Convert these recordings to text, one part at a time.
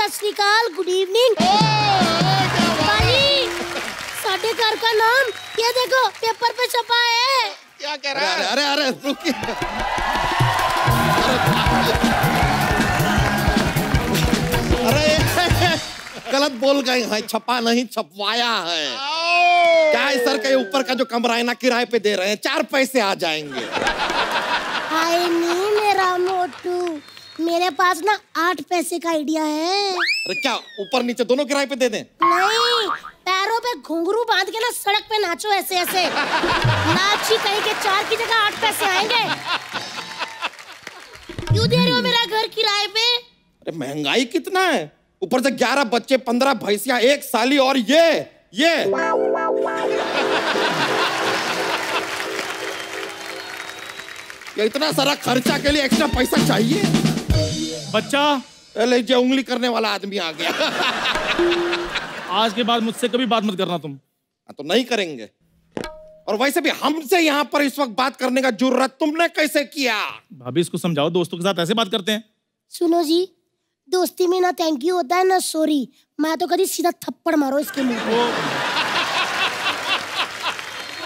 सत श्री अकाल, good evening. भाई साढ़े घर का नाम ये देखो पेपर पे छपा है। क्या कह रहा है? अरे रुकिए। अरे गलत बोल गए हैं, छपा नहीं छपवाया है। क्या है सर के ऊपर का जो कमरा है ना किराए पे दे रहे हैं, 4 पैसे आ जाएंगे। हाय नहीं मेरा मोटू, मेरे पास ना 8 पैसे का आइडिया है। अरे क्या ऊपर नीचे दोनों किराए पे दे दें? नहीं, पैरों पे घुंघरू बांध के ना सड़क पे नाचो ऐसे ऐसे। नाची कहीं के 4 की जगह 8 पैसे आएंगे। क्यों दे रहे हो मेरा घर किराए पे? अरे महंगाई कितना है, ऊपर से 11 बच्चे, 15 भैंसियां, 1 साली और ये इतना सारा खर्चा के लिए एक्स्ट्रा पैसा चाहिए। बच्चा लीजिए, उंगली करने वाला आदमी आ गया। आज के बाद मुझसे कभी बात मत करना तुम। तो नहीं करेंगे। और वैसे भी हमसे यहाँ पर इस वक्त बात करने का जरूरत तुमने कैसे किया? भाभी इसको समझाओ, दोस्तों के साथ ऐसे बात करते हैं? सुनो जी, दोस्ती में ना थैंक यू होता है ना सॉरी। मैं तो कभी सीधा थप्पड़ मारो इसके मुंह पे।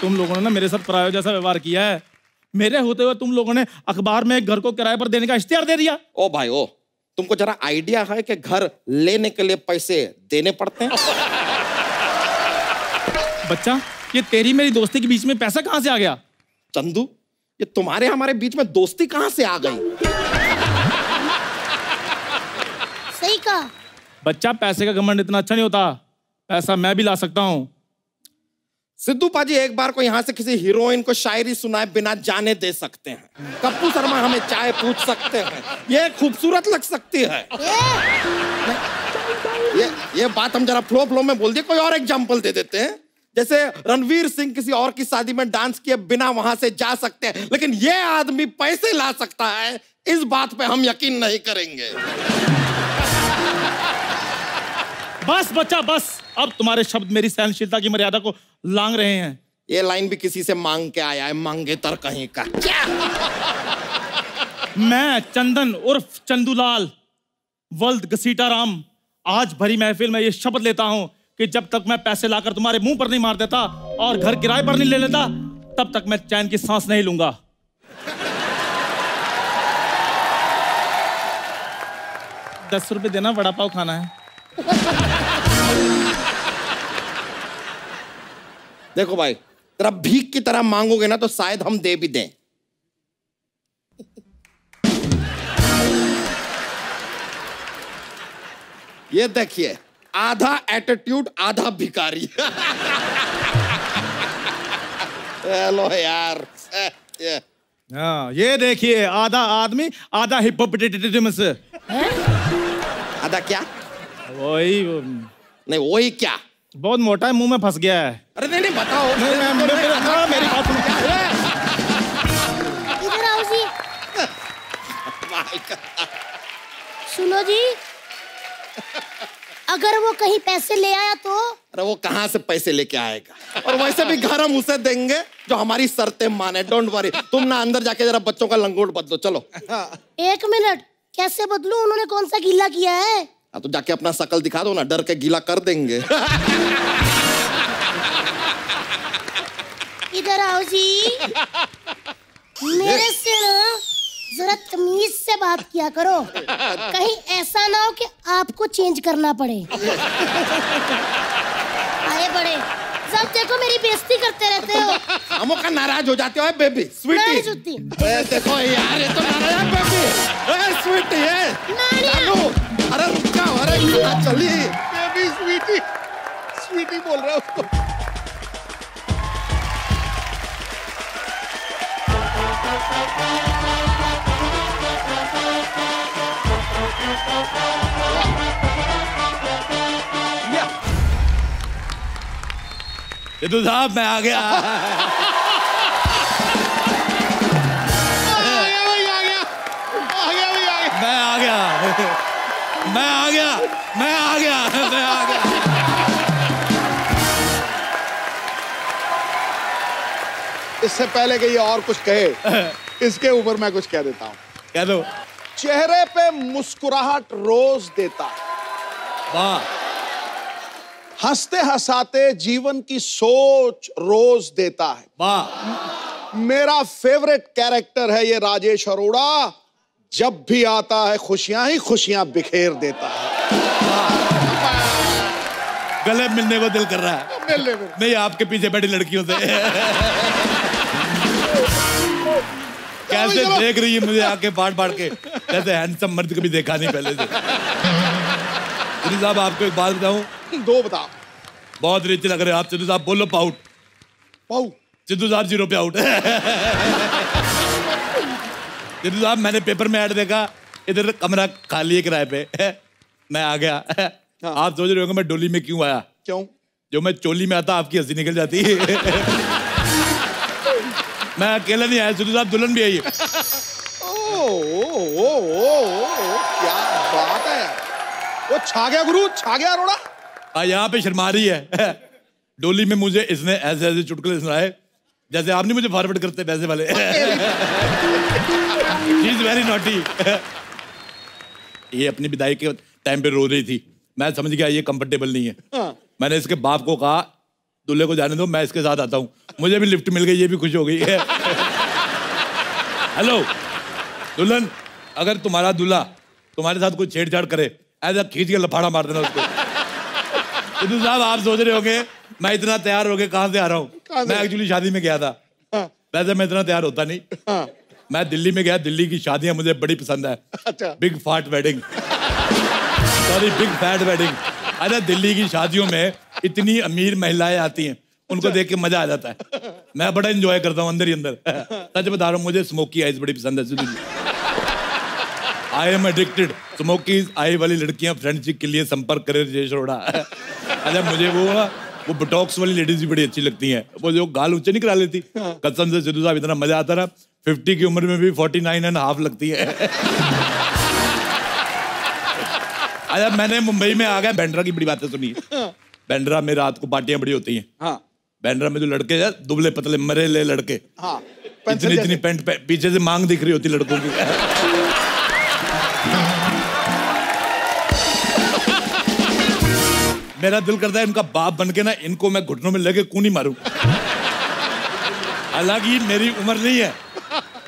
तुम लोगों ने ना मेरे साथ पराये जैसा व्यवहार किया है। मेरे होते हुए तुम लोगों ने अखबार में एक घर को किराए पर देने का इश्तिहार दे दिया। ओ भाई ओ, तुमको जरा आइडिया है कि घर लेने के लिए पैसे देने पड़ते हैं? बच्चा, ये तेरी मेरी दोस्ती के बीच में पैसा कहां से आ गया? चंदू, ये तुम्हारे हमारे बीच में दोस्ती कहां से आ गई? सही कहा। बच्चा, पैसे का घमंड इतना अच्छा नहीं होता। पैसा मैं भी ला सकता हूँ। सिद्धू पाजी एक बार को यहाँ से किसी हीरोइन को शायरी सुनाए बिना जाने दे सकते हैं। कप्पू शर्मा हमें चाय पूछ सकते हैं। ये खूबसूरत लग सकती है। ये बात हम जरा फ्लो में बोल दिए। कोई और एग्जांपल दे देते हैं, जैसे रणवीर सिंह किसी और की शादी में डांस किए बिना वहां से जा सकते हैं, लेकिन ये आदमी पैसे ला सकता है, इस बात पे हम यकीन नहीं करेंगे। बस बच्चा बस, अब तुम्हारे शब्द मेरी सहनशीलता की मर्यादा को लांघ रहे हैं। ये लाइन भी किसी से मांग के आया है, मांगेतर कहीं का। क्या? मैं चंदन उर्फ चंदूलाल वल्द घसीटाराम आज भरी महफिल में ये शपथ लेता हूं कि जब तक मैं पैसे लाकर तुम्हारे मुंह पर नहीं मार देता और घर किराए पर नहीं ले लेता, तब तक मैं चैन की सांस नहीं लूंगा। ₹10 देना, वड़ा पाव खाना है। देखो भाई, तेरा भीख की तरह मांगोगे ना तो शायद हम दे भी दें। ये देखिए, आधा एटीट्यूड आधा भिखारी। हेलो यार। हाँ, ये देखिए, आधा आदमी आधा हिप्पोपोटेटस। आधा क्या? वही नहीं, वही क्या? बहुत मोटा है, मुंह में फंस गया है। अरे नहीं बताओ। मेरी बात इधर आओ जी। सुनो जी, अगर वो कहीं पैसे ले आया तो? अरे वो कहां से पैसे लेके आएगा? और वैसे भी घर हम उसे देंगे जो हमारी शर्तें माने। डोंट वरी, तुम ना अंदर जाके जरा बच्चों का लंगोट बदलो। चलो। 1 मिनट, कैसे बदलूं? उन्होंने कौन सा गीला किया है? तो जाके अपना शकल दिखा दो ना, डर के गीला कर देंगे। इधर आओ जी। मेरे से ना जरा तमीज से बात किया करो, कहीं ऐसा ना हो कि आपको चेंज करना पड़े। आए बड़े, सब देखो मेरी बेइज्जती करते रहते हो। हमो का नाराज हो जाते हो बेबी स्वीटी। देखो यार, ये तो नाराज है बेबी। स्वीटी है। अरे रुक जाओ, अरे कहाँ चली? बेबी स्वीटी, स्वीटी बोल रहा है उसको। सिद्धू साहब, मैं आ गया। मैं आ गया। इससे पहले कि ये और कुछ कहे, इसके ऊपर मैं कुछ कह देता हूँ। कह दो। चेहरे पे मुस्कुराहट रोज देता, वाह। हंसते हंसाते जीवन की सोच रोज देता है। वाह। मेरा फेवरेट कैरेक्टर है ये राजेश अरोड़ा। जब भी आता है खुशियां ही खुशियां बिखेर देता है। गले मिलने को दिल कर रहा है। नहीं, आपके पीछे बैठी लड़कियों से। कैसे देख रही है मुझे आके बाढ़ बाढ़ के, जैसे हैंडसम मर्द कभी देखा नहीं पहले से। सिद्धू साहब, आपको एक बात बताऊं? दो बता। बहुत रिच लग रहे हैं आप सिद्धू साहब। बोलो पाउट। पाउ। सिद्धू साहब 0 पे आउट। सिद्धू साहब, मैंने पेपर में ऐड देखा, इधर कमरा खाली है किराए पे। मैं आ गया। हाँ। आप सोच रहे होंगे मैं डोली में क्यों आया? क्यों? जो मैं चोली में आता आपकी हंसी निकल जाती है। मैं अकेला नहीं आया सिद्धू साहब, दुल्हन भी आई है। क्या बात है। वो छा गया गुरु, छा गया अरोड़ा। यहाँ पे शर्मा रही है। डोली में मुझे इसने ऐसे ऐसे चुटकुले सुनाए जैसे आप नहीं मुझे फॉरवर्ड करते पैसे वाले। She is very naughty। ये अपनी विदाई के टाइम पे रो रही थी। मैं समझ गया ये कंफर्टेबल नहीं है। हाँ। मैंने इसके बाप को कहा दूल्हे को जाने दो, मैं इसके साथ आता हूँ। मुझे भी लिफ्ट मिल गई, ये भी खुश हो गई है। हेलो दुल्हन, अगर तुम्हारा दूल्हा तुम्हारे साथ कोई छेड़छाड़ करे, ऐसा खींच के लफाड़ा मार देना उसको। सिद्धू साहब, आप सोच रहे होंगे मैं इतना तैयार हो गया कहाँ से आ रहा हूँ? मैं एक्चुअली शादी में गया था। वैसे मैं इतना तैयार होता नहीं। मैं दिल्ली में गया। दिल्ली की शादियां मुझे बड़ी पसंद है। अच्छा। Big fat wedding, sorry big fat wedding. अरे दिल्ली की शादियों में इतनी अमीर महिलाएं आती हैं, उनको देख के मजा आ जाता है। मैं बड़ा एंजॉय करता हूँ अंदर ही अंदर। सच बता रहा हूँ, मुझे स्मोकी आइज बड़ी पसंद है Sidhu ji. I am addicted. Smoky eye वाली लड़कियां फ्रेंडशिप के लिए संपर्क करे राजेश अरोड़ा। अच्छा, मुझे वो बोटॉक्स वाली लेडीज भी बड़ी अच्छी लगती हैं, वो जो गाल ऊंचे नहीं करा लेती। कसम से सिद्धू साहब, इतना मजा आता रहा। 50 की उम्र में भी 49.5 लगती है। अच्छा, मैंने मुंबई में आ गया, बैंड्रा की बड़ी बातें सुनी। बैंड्रा में रात को पार्टियां बड़ी होती हैं। हाँ। बैंड्रा में जो लड़के हैं दुबले पतले मरेले लड़के, हाँ। इतनी पैंट पीछे से मांग दिख रही होती लड़कों की। मेरा दिल करता है इनका बाप बन के ना इनको मैं घुटनों में लेके कूनी मारूं। हालांकि मेरी उम्र नहीं है।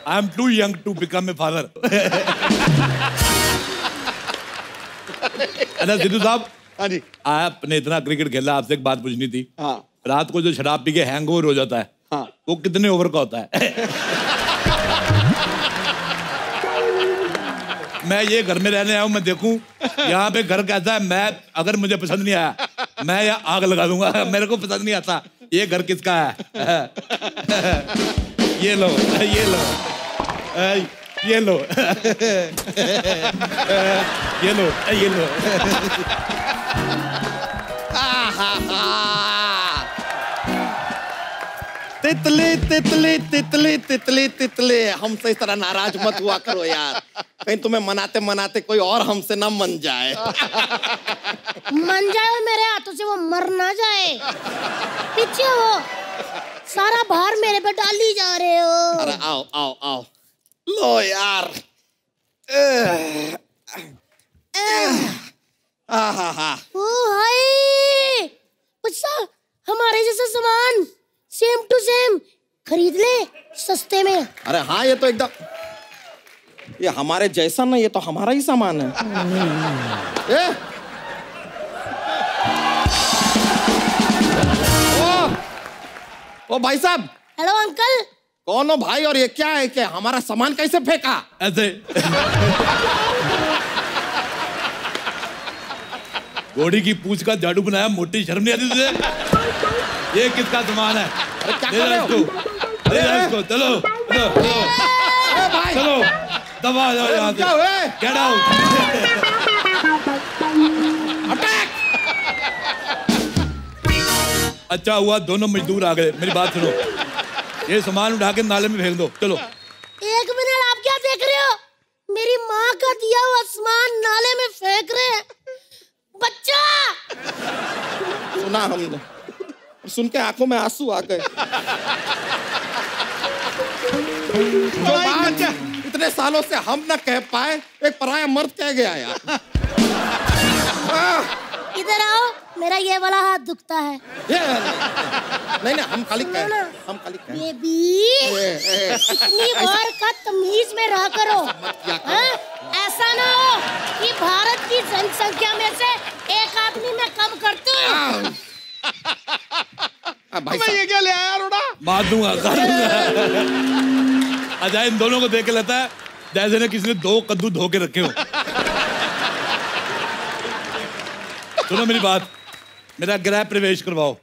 I am too young to become a father. अच्छा सिद्धू साहब, हाँ जी। आपने इतना क्रिकेट खेला, आपसे एक बात पूछनी थी। हाँ। रात को जो शराब पी के हैंगओवर हो जाता है, हाँ। वो कितने ओवर का होता है? मैं ये घर में रहने आया हूं, मैं देखूं यहाँ पे घर कैसा है। मैं अगर मुझे पसंद नहीं आया, मैं यहाँ आग लगा दूंगा। मेरे को पसंद नहीं आता ये घर किसका है। ये लो, ये लो, ये लो, ये लो, ये लो। तितली तितली तितली तितली तितली, हमसे इस तरह नाराज मत हुआ करो यार। कहीं तुम्हें मनाते मनाते कोई और हमसे ना मन जाए। मन जाए और मेरे हाथों से वो मर ना जाए। पीछे हो, सारा भार मेरे पे डाली जा रहे हो। अरे आओ आओ आओ, लो यार। ओ हाय, अच्छा हमारे जैसा सामान सेम टू सेम खरीद ले सस्ते में। अरे हाँ, ये तो एकदम, ये हमारे जैसा ना, ये तो हमारा ही सामान है। ओ भाई साहब। Hello uncle. कौन हो भाई, और ये क्या है कि हमारा सामान कैसे फेंका ऐसे? घोड़ी की पूंछ का झाड़ू बनाया, मोटी शर्म नहीं आती तुझे? ये किसका सामान है? ले जा इसको, ले जा इसको। चलो चलो चलो, दबा जाओ यहाँ से। Get out. अटैक। अच्छा हुआ दोनों मजदूर आ गए। मेरी बात सुनो, ये सामान उठा के नाले में फेंक दो। चलो। एक मिनट, आप क्या देख रहे हो? मेरी माँ का दिया हुआ सामान नाले में फेंक रहे हैं। बच्चा। सुना हमने, सुन के आंखों में आंसू आ गए। जो बात इतने सालों से हम न कह पाए, एक पराया मर्द कह गया यार। इधर आओ, मेरा ये वाला हाथ दुखता है। नहीं नहीं, हम खाली कहें, हम खाली कहें। बेबी, इतनी बार का तमीज में रहा करो। ऐसा ना हो कि भारत की जनसंख्या में से एक आदमी मैं कम कर दूं। भाई ये क्या ले आया रोड़ा? मार दूंगा। अजय इन दोनों को देख के लगता है जैसे ने किसी ने 2 कद्दू धो के रखे हो। सुनो मेरी बात, मेरा गृह प्रवेश करवाओ।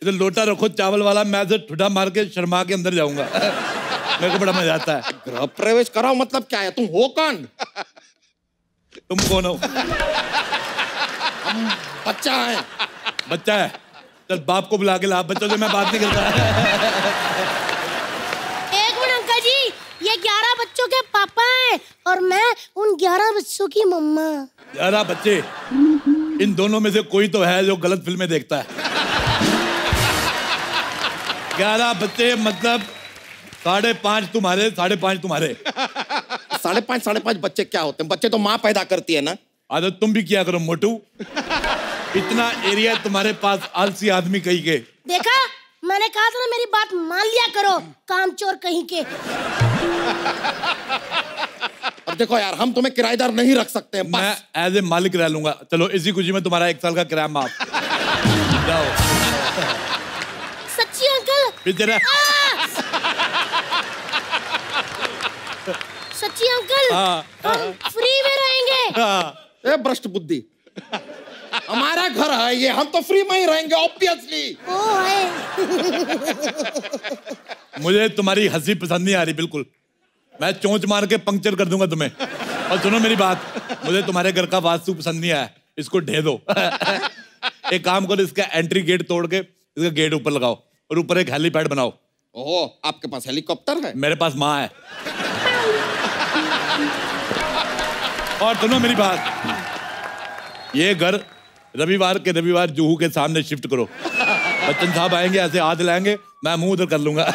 इधर लोटा रखो चावल वाला, मैं इधर ठुडा मार के शर्मा के अंदर जाऊंगा। मेरे को बड़ा मजा आता है। गृह प्रवेश कराओ मतलब क्या है? तुम हो कौन? तुम कौन हो? हम बच्चा है। बच्चा है? चल बाप को बुला के ला, बच्चों से मैं बात नहीं करता। एक मिनट अंकल जी, ये 11 बच्चों के पापा हैं और मैं उन 11 बच्चों की मम्मा। 11 बच्चे? इन दोनों में से कोई तो है जो गलत फिल्में देखता है। 11 बच्चे मतलब 5.5 तुम्हारे, 5.5 तुम्हारे। 5.5 बच्चे क्या होते हैं? बच्चे तो माँ पैदा करती है ना। आदत तुम भी किया करो मोटू। इतना एरिया तुम्हारे पास, आलसी आदमी कहीं के। देखा, मैंने कहा था ना, मेरी बात मान लिया करो, कामचोर कहीं के। अब देखो यार, हम तुम्हें किराएदार नहीं रख सकते हैं। मैं एज ए मालिक रह लूंगा। चलो इसी खुशी में तुम्हारा 1 साल का किराया माफ। जाओ। सच्ची अंकल? पीछे सच्ची अंकल? हम फ्री में रहेंगे। ए भ्रष्ट बुद्धि, हमारा घर है ये, हम तो फ्री में ही रहेंगे ऑब्वियसली। मुझे तुम्हारी हंसी पसंद नहीं आ रही बिल्कुल। मैं चोंच मार के पंक्चर कर दूंगा तुम्हें। और सुनो मेरी बात, मुझे तुम्हारे घर का वास्तु पसंद नहीं आया, इसको ढे दो। एक काम करो, इसका एंट्री गेट तोड़ के इसका गेट ऊपर लगाओ और ऊपर एक हेलीपैड बनाओ। ओह, आपके पास हेलीकॉप्टर है? मेरे पास माँ है। और सुनो मेरी बात, ये घर रविवार के रविवार जूहू के सामने शिफ्ट करो। बच्चन साहब आएंगे, ऐसे हाथ लाएंगे, मैं मुंह उधर कर लूंगा।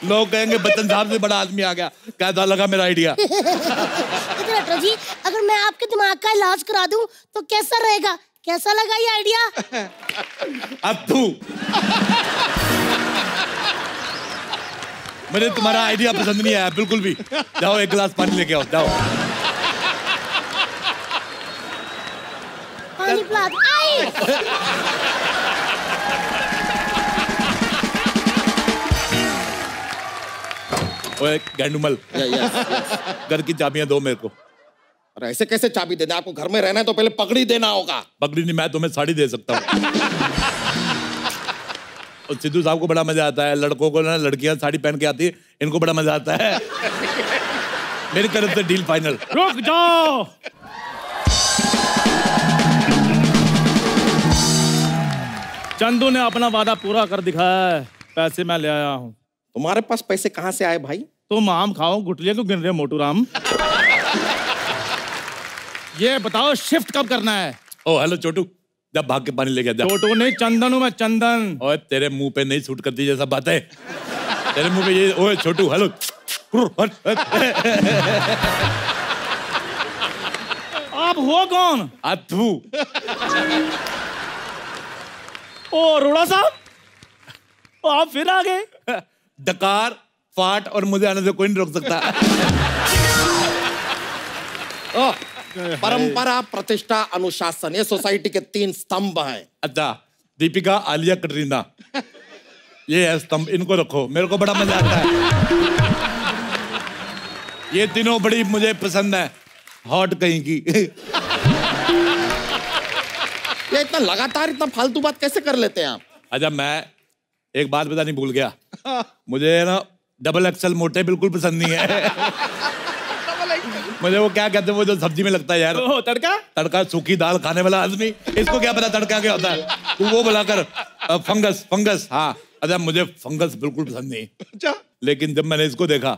लोग कहेंगे बच्चन साहब से बड़ा आदमी आ गया। कैसा लगा मेरा आइडिया? इधर हटो जी, अगर मैं आपके दिमाग का इलाज करा दूं तो कैसा रहेगा? कैसा लगा ये आइडिया? अब तू मुझे तुम्हारा आइडिया पसंद नहीं आया बिल्कुल भी। जाओ एक गिलास पानी लेके आओ, जाओ। पानी पिला दो। आई! ओए गैंडुमल, घर की चाबियां दो मेरे को। अरे ऐसे कैसे चाबी देना? आपको घर में रहना है तो पहले पगड़ी देना होगा। पगड़ी नहीं, मैं तुम्हें साड़ी दे सकता हूँ। और सिद्धू साहब को बड़ा मजा आता है, लड़कों को ना, लड़कियां साड़ी पहन के आती है, इनको बड़ा मजा आता है। मेरी तरफ से डील फाइनल। रुक जाओ। चंदू ने अपना वादा पूरा कर दिखाया है, पैसे मैं ले आया हूँ। तुम्हारे पास पैसे कहाँ से आए भाई? तुम आम खाओ, गुटलियां क्यों गिन रहे हो मोटू राम? ये बताओ शिफ्ट कब करना है? ओ हेलो छोटू, जब भाग के पानी लेके जा। छोटू नहीं, चंदन हूँ मैं, चंदन। ओए तेरे मुंह पे नहीं सूट करती जैसा बात है। तेरे मुंह पे ये, ओए छोटू हेलो। आप हो कौन? अथू। ओ रोड़ा साहब, आप फिर आ गए। डकार, फाट और मुझे आने से कोई नहीं रोक सकता। परंपरा, प्रतिष्ठा, अनुशासन, ये सोसाइटी के 3 स्तंभ हैं। अच्छा, दीपिका, आलिया, कटरीना, ये है स्तंभ, इनको रखो। मेरे को बड़ा मजा आता है। ये तीनों बड़ी मुझे पसंद है। हॉट कहीं की। ये इतना लगातार इतना फालतू बात कैसे कर लेते हैं आप? अच्छा, मैं एक बात बतानी भूल गया। मुझे ना डबल एक्सल मोटे बिल्कुल पसंद नहीं है। मुझे वो क्या कहते हैं, वो जो सब्जी में लगता है यार, तड़का। तड़का, सूखी दाल खाने वाला आदमी, इसको क्या पता तड़का क्या होता है? तू वो बुलाकर फंगस, फंगस। हाँ, अच्छा मुझे फंगस बिल्कुल पसंद नहीं। अच्छा, लेकिन जब मैंने इसको देखा,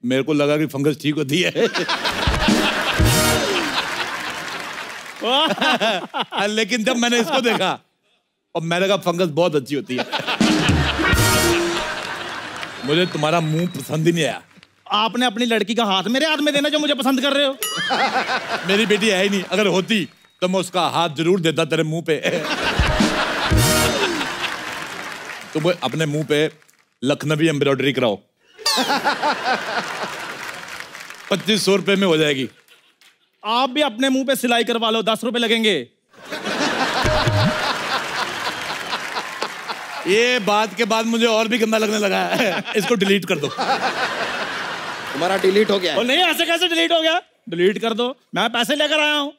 मेरे को लगा कि फंगस ठीक होती है। लेकिन जब मैंने इसको देखा और मैंने कहा फंगस बहुत अच्छी होती है। मुझे तुम्हारा मुंह पसंद ही नहीं आया। आपने अपनी लड़की का हाथ मेरे हाथ में देना जो मुझे पसंद कर रहे हो। मेरी बेटी है ही नहीं, अगर होती तो मैं उसका हाथ जरूर देता तेरे मुंह पे। तुम अपने मुंह पे लखनवी एम्ब्रॉयडरी कराओ, 2500 रुपए में हो जाएगी। आप भी अपने मुंह पे सिलाई करवा लो, 10 रुपए लगेंगे। ये बात के बाद मुझे और भी गंदा लगने लगा है। इसको डिलीट कर दो। तुम्हारा डिलीट हो गया है। नहीं, ऐसे कैसे डिलीट हो गया? डिलीट कर दो, मैं पैसे लेकर आया हूँ।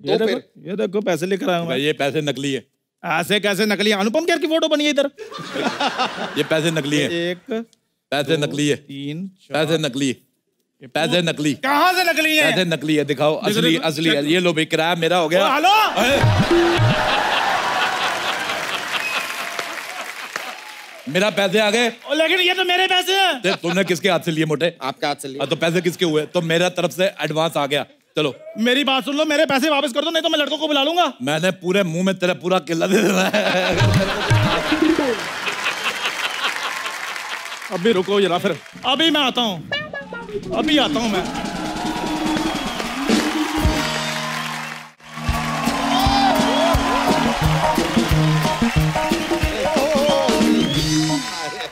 ये देखो पैसे लेकर आया हूँ। ये पैसे नकली है। ऐसे कैसे नकली है? अनुपम खेर की फोटो बनी है इधर। ये पैसे नकली है। 1 पैसे नकली है। 3 पैसे नकली, पैसे नकली। कहाँ से नकली है? पैसे नकली है, दिखाओ। असली असली है। ये लो भाई, किराया मेरा हो गया। हेलो, मेरा पैसे आ गए। लेकिन ये तो मेरे पैसे हैं। तुमने किसके हाथ से लिए मोटे? आपके हाथ से लिए। तो पैसे किसके हुए? तो मेरा तरफ से एडवांस आ गया। चलो मेरी बात सुन लो, मेरे पैसे वापस कर दो, नहीं तो मैं लड़कों को बुला लूंगा। मैंने पूरे मुंह में तेरा पूरा किला दे देना है। अभी रुको जरा, फिर अभी मैं आता हूँ, अभी आता हूँ मैं।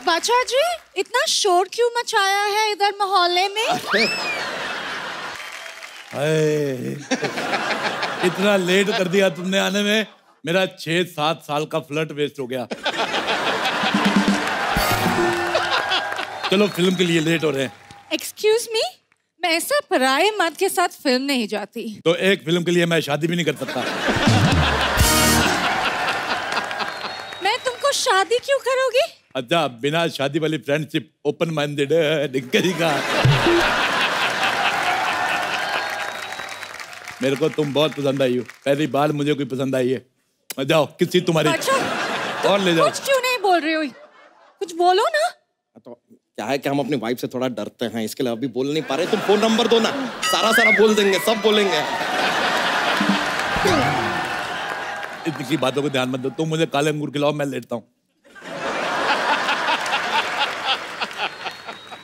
बादशाह जी, इतना शोर क्यों मचाया है इधर मोहल्ले में? इतना लेट कर दिया तुमने आने में, मेरा 6-7 साल का फ्लर्ट वेस्ट हो गया। चलो फिल्म के लिए लेट हो रहे हैं। एक्सक्यूज मी, मैं ऐसा पराये मर्द के साथ फिल्म नहीं जाती। तो एक फिल्म के लिए मैं शादी भी नहीं कर सकता। मैं तुमको शादी क्यों करोगी? अच्छा, बिना शादी वाली फ्रेंडशिप, ओपन माइंडेड का। मेरे को तुम बहुत पसंद आई हो, पहली बार मुझे कोई पसंद आई है। जाओ, किसी तुम्हारी और ले जाओ। कुछ क्यों नहीं बोल रही हो? कुछ बोलो ना। तो क्या है कि हम अपनी वाइफ से थोड़ा डरते हैं, इसके लिए अभी बोल नहीं पा रहे। तुम फोन नंबर दो ना, सारा बोल देंगे, सब बोलेंगे। इतनी बातों को ध्यान मत दो। तुम मुझे काले अंगूर खिलाओ, मैं लेटता हूँ।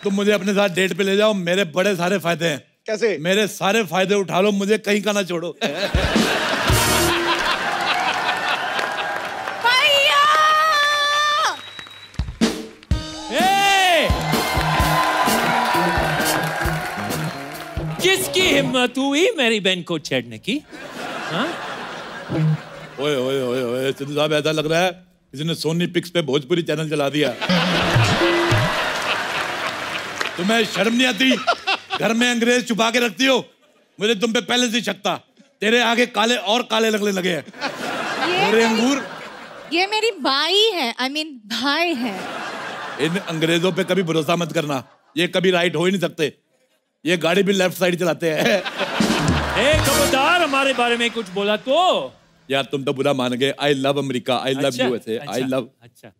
तुम मुझे अपने साथ डेट पे ले जाओ, मेरे बड़े सारे फायदे हैं। कैसे? मेरे सारे फायदे उठा लो, मुझे कहीं का ना छोड़ो। भैया! किसकी हिम्मत हुई मेरी बहन को छेड़ने की? हाँ? ओए ओए ओए ओए, सिद्धू साहब, ऐसा लग रहा है किसी ने सोनी पिक्स पे भोजपुरी चैनल चला दिया। तुम्हें शर्म नहीं आती? घर में अंग्रेज छुपा के रखती हो। मुझे तुम पे पहले से शक था, तेरे आगे काले और काले लगने लगे हैं। और अंगूर, ये मेरी बाई है, I mean भाई है। इन अंग्रेजों पे कभी भरोसा मत करना, ये कभी राइट हो ही नहीं सकते। ये गाड़ी भी लेफ्ट साइड चलाते हैं। खबरदार, हमारे बारे में कुछ बोला तो यार तुम तो बुरा मान गए। I love America, I love USA, I love. अच्छा,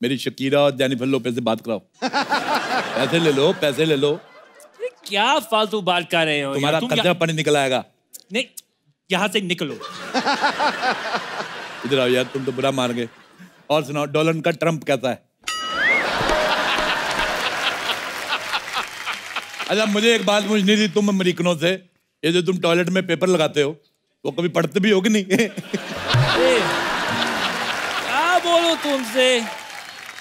मेरी शकीरा और जेनिफर लोपेज से बात कराओ। पैसे ले लो, पैसे ले लो। क्या फालतू बात कर रहे हो? तुम्हारा खर्चा पानी निकल आएगा। नहीं, यहाँ से निकलो। इधर आओ यार, तुम तो बुरा मान गए। और सुनाओ, डोनाल्ड का ट्रम्प कैसा है? अच्छा, मुझे एक बात पूछनी थी तुम अमेरिकनों से, ये जो तुम टॉयलेट में पेपर लगाते हो, वो कभी पढ़ते भी हो कि नहीं? क्या बोलो तुमसे?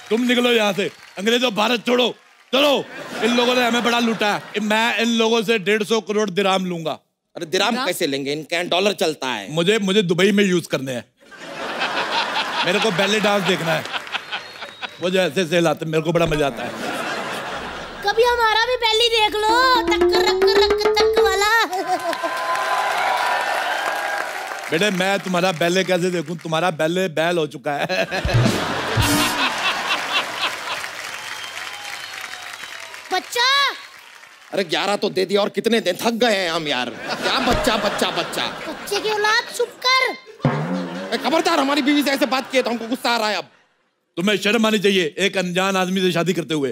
तुम निकलो यहाँ से, अंग्रेजों भारत छोड़ो। चलो, इन लोगों ने हमें बड़ा लूटा है। मैं इन लोगों से 150 करोड़ दिराम लूंगा। अरे दिराम कैसे लेंगे? इनके यहाँ डॉलर चलता है। मुझे दुबई में यूज करने हैं। मेरे को बैले डांस देखना है। वो जो ऐसे से लाते, मेरे को बड़ा मजा आता है। कभी हमारा भी बैली देख लो, टक रक रक टक वाला। बेटे, मैं तुम्हारा बैले कैसे देखूं? तुम्हारा बैले बैल हो चुका है। बच्चा, अरे 11 तो दे दिया, और कितने दिन? थक गए हैं हम यार। क्या बच्चा बच्चा बच्चा? बच्चे की औलाद चुप कर। खबरदार, हमारी बीवी से ऐसे बात किए तो हमको गुस्सा आ रहा है अब। तुम्हें शर्म आनी चाहिए, एक अनजान आदमी से शादी करते हुए।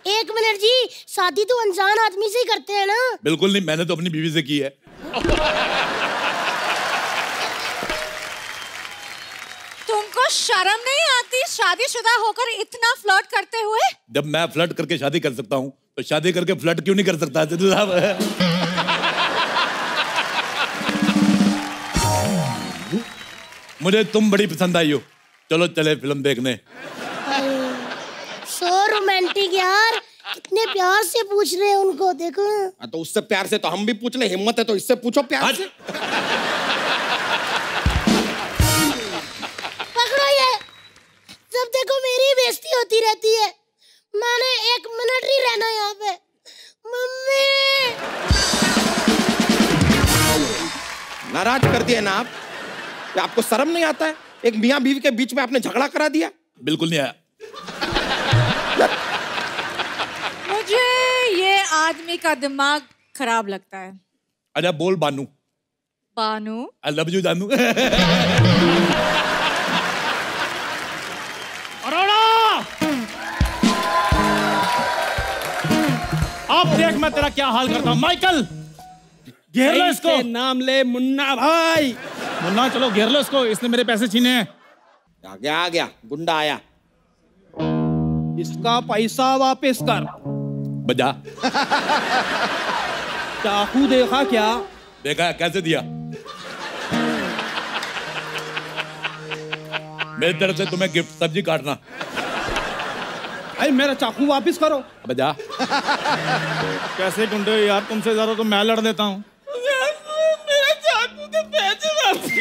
एक मिनट जी, शादी तो अनजान आदमी से ही करते हैं ना? बिल्कुल नहीं, मैंने तो अपनी बीवी से की है। तुमको शर्म नहीं आती शादीशुदा होकर इतना फ्लर्ट करते हुए? जब मैं फ्लर्ट करके शादी कर सकता हूँ तो शादी करके फ्लर्ट क्यों नहीं कर सकता सिद्धू साहब? मुझे तुम बड़ी पसंद आई हो, चलो चले फिल्म देखने। सो रोमांटिक यार, कितने प्यार से पूछ रहे हैं उनको, देखो। तो उससे प्यार से तो हम भी पूछ ले, हिम्मत है तो इससे पूछो प्यार से। पकड़ो ये, जब देखो मेरी बेइज्जती होती रहती है। मैंने 1 मिनट नहीं रहना यहाँ पे। मम्मी नाराज कर दिया ना आप? आपको शर्म नहीं आता है? एक मियाँ बीवी के बीच में आपने झगड़ा करा दिया। बिल्कुल नहीं आया। मुझे ये आदमी का दिमाग खराब लगता है। अच्छा बोल बानू। बानू? आई लव यू जानू। अरोड़ा! अब देख मैं तेरा क्या हाल करता हूँ। माइकल, घेर लो इसको। नाम ले मुन्ना भाई। मुन्ना चलो घेर लो इसको, इसने मेरे पैसे छीने हैं। आ गया गुंडा आया। इसका पैसा वापस कर। बजा। चाकू देखा क्या? देखा कैसे दिया? मेरी तरफ से तुम्हें गिफ्ट, सब्जी काटना। अरे मेरा चाकू वापस करो। बजा। कैसे गुंडे यार, तुमसे ज्यादा तो मैं लड़ देता हूँ। मेरा चाकू के पैसे वापस।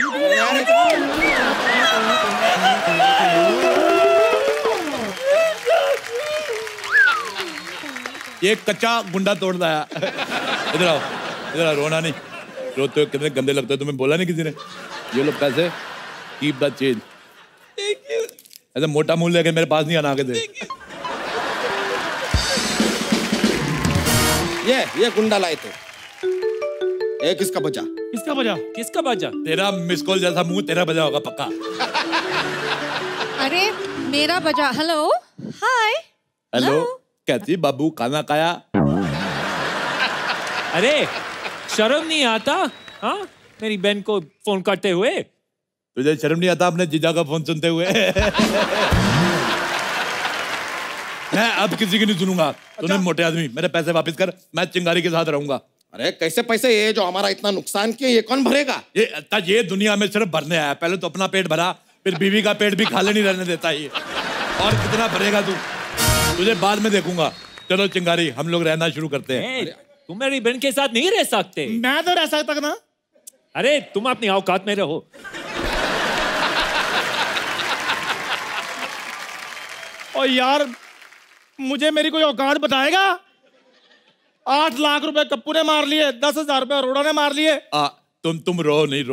ये कच्चा गुंडा तोड़ लाया। इधर आओ, इधर आओ, रोना नहीं। रोते हो कितने गंदे लगते हो, तुम्हें बोला नहीं किसी ने? ये लो पैसे, कीप द चेंज। ऐसे मोटा मूल लेके मेरे पास नहीं आना आगे से। ये गुंडा लाए थे। एक किसका बजा? किसका बजा? किसका बजा? तेरा मिस कॉल जैसा मुंह तेरा बजा होगा पक्का। अरे मेरा बजा। हेलो, हाय। हेलो, कैसी बाबू, खाना खाया? अरे शर्म नहीं आता? हाँ, मेरी बहन को फोन करते हुए। तुझे शर्म नहीं आता अपने जीजा का फोन सुनते हुए? मैं अब किसी की नहीं सुनूंगा। तूने मोटे आदमी, मेरे पैसे वापस कर, मैं चिंगारी के साथ रहूंगा। अरे कैसे पैसे? ये जो हमारा इतना नुकसान किया, ये कौन भरेगा? ये दुनिया में सिर्फ भरने आया। पहले तो अपना पेट भरा, फिर बीवी का पेट भी खाली नहीं रहने देता ये। और कितना भरेगा तू? तुझे बाद में देखूंगा। चलो चिंगारी, हम लोग रहना शुरू करते हैं। तुम मेरी बहन के साथ नहीं रह सकते। मैं तो रह सकता ना। अरे तुम अपनी औकात में रहो। और यार मुझे मेरी कोई औकात बताएगा? 8 लाख रुपए कप्पू ने मार लिए, 10,000 रुपए अरोड़ा ने मार लिए। तुम रो नहीं।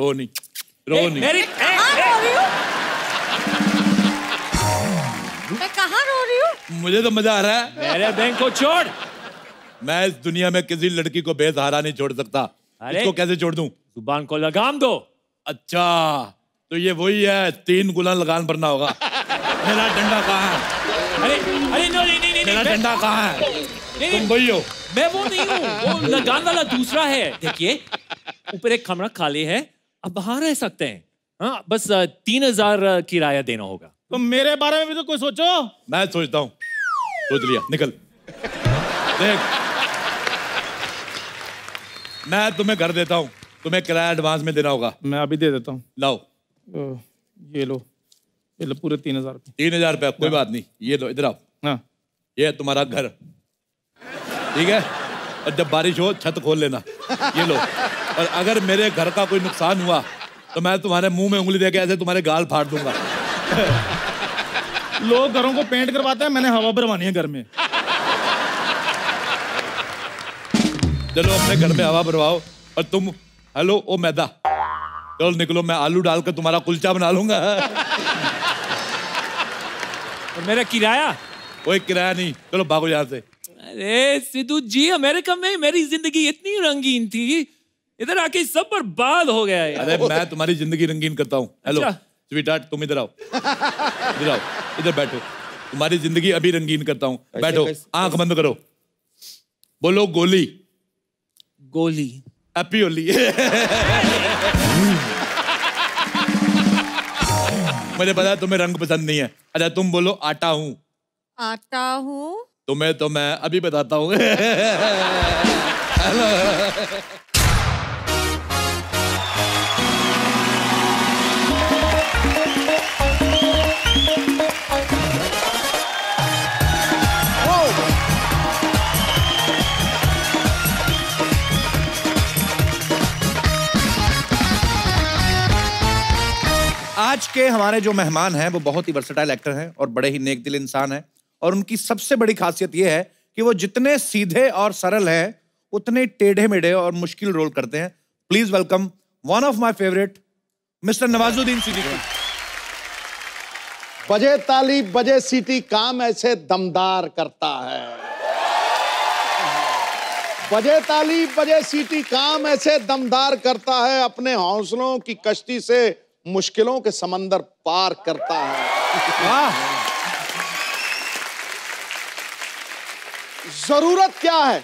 मैं कहाँ रो रही हूँ? मुझे तो मजा आ रहा है। मेरे बहन को छोड़। मैं इस दुनिया में किसी लड़की को बेसहारा नहीं छोड़ सकता। इसको कैसे छोड़ दूं? जुबान को लगाम दो। अच्छा, तो ये वही है, 3 गुना लगान भरना होगा। मेरा डंडा कहाँ है? अरे नहीं, मेरा डंडा कहाँ है? तुम वही हो? मैं वो नहीं हूँ, वो लगान वाला दूसरा है। देखिए, ऊपर एक कमरा खाली है, अब बाहर रह सकते हैं। हाँ, बस 3,000 किराया देना होगा। तो मेरे बारे में भी तो कोई सोचो। मैं सोचता हूँ। सोच लिया, निकल। देख, मैं तुम्हें घर देता हूँ, तुम्हें किराया एडवांस में देना होगा। मैं अभी दे देता हूँ। लाओ, ये लो पूरे 3,000 रुपये। 3,000 रुपया? कोई बात नहीं, ये लो, इधर आओ। हाँ, ये है तुम्हारा घर, ठीक है? और जब बारिश हो छत खोल लेना। ये लो। और अगर मेरे घर का कोई नुकसान हुआ तो मैं तुम्हारे मुंह में उंगली देके ऐसे तुम्हारे गाल फाड़ दूंगा। लोग घरों को पेंट करवाते हैं, मैंने हवा भरवानी है घर में। चलो अपने घर में हवा भरवाओ। और तुम, हेलो ओ मैदा, चलो निकलो, मैं आलू डालकर तुम्हारा कुलचा बना लूंगा। और मेरा किराया? कोई किराया नहीं, चलो भागो यहाँ से। अरे सिद्धू जी, अमेरिका में मेरी जिंदगी इतनी रंगीन थी, इधर आके सब बर्बाद हो गया है। अरे मैं तुम्हारी जिंदगी रंगीन करता हूँ। हेलो स्वीटहार्ट, तुम इधर आओ। इधर आओ, इधर बैठो। तुम्हारी जिंदगी अभी रंगीन करता हूँ। बैठो, आंख बंद करो, बोलो गोली। गोली। हैप्पी होली। मुझे पता है तुम्हें रंग पसंद नहीं है। अच्छा तुम बोलो आटा हूँ। आता हूँ। तुम्हें तो मैं अभी बताता हूँ। आज के हमारे जो मेहमान हैं वो बहुत ही वर्सेटाइल एक्टर हैं और बड़े ही नेक दिल इंसान हैं और उनकी सबसे बड़ी खासियत ये है कि वो जितने सीधे और सरल हैं उतने टेढ़े मेढ़े और मुश्किल रोल करते हैं। Please welcome one of my favourite mister Nawazuddin Siddiqui. बजे ताली बजे सीटी काम ऐसे दमदार करता है। बजे ताली बजे सीटी काम ऐसे दमदार करता है, अपने हौसलों की कश्ती से मुश्किलों के समंदर पार करता है। जरूरत क्या है,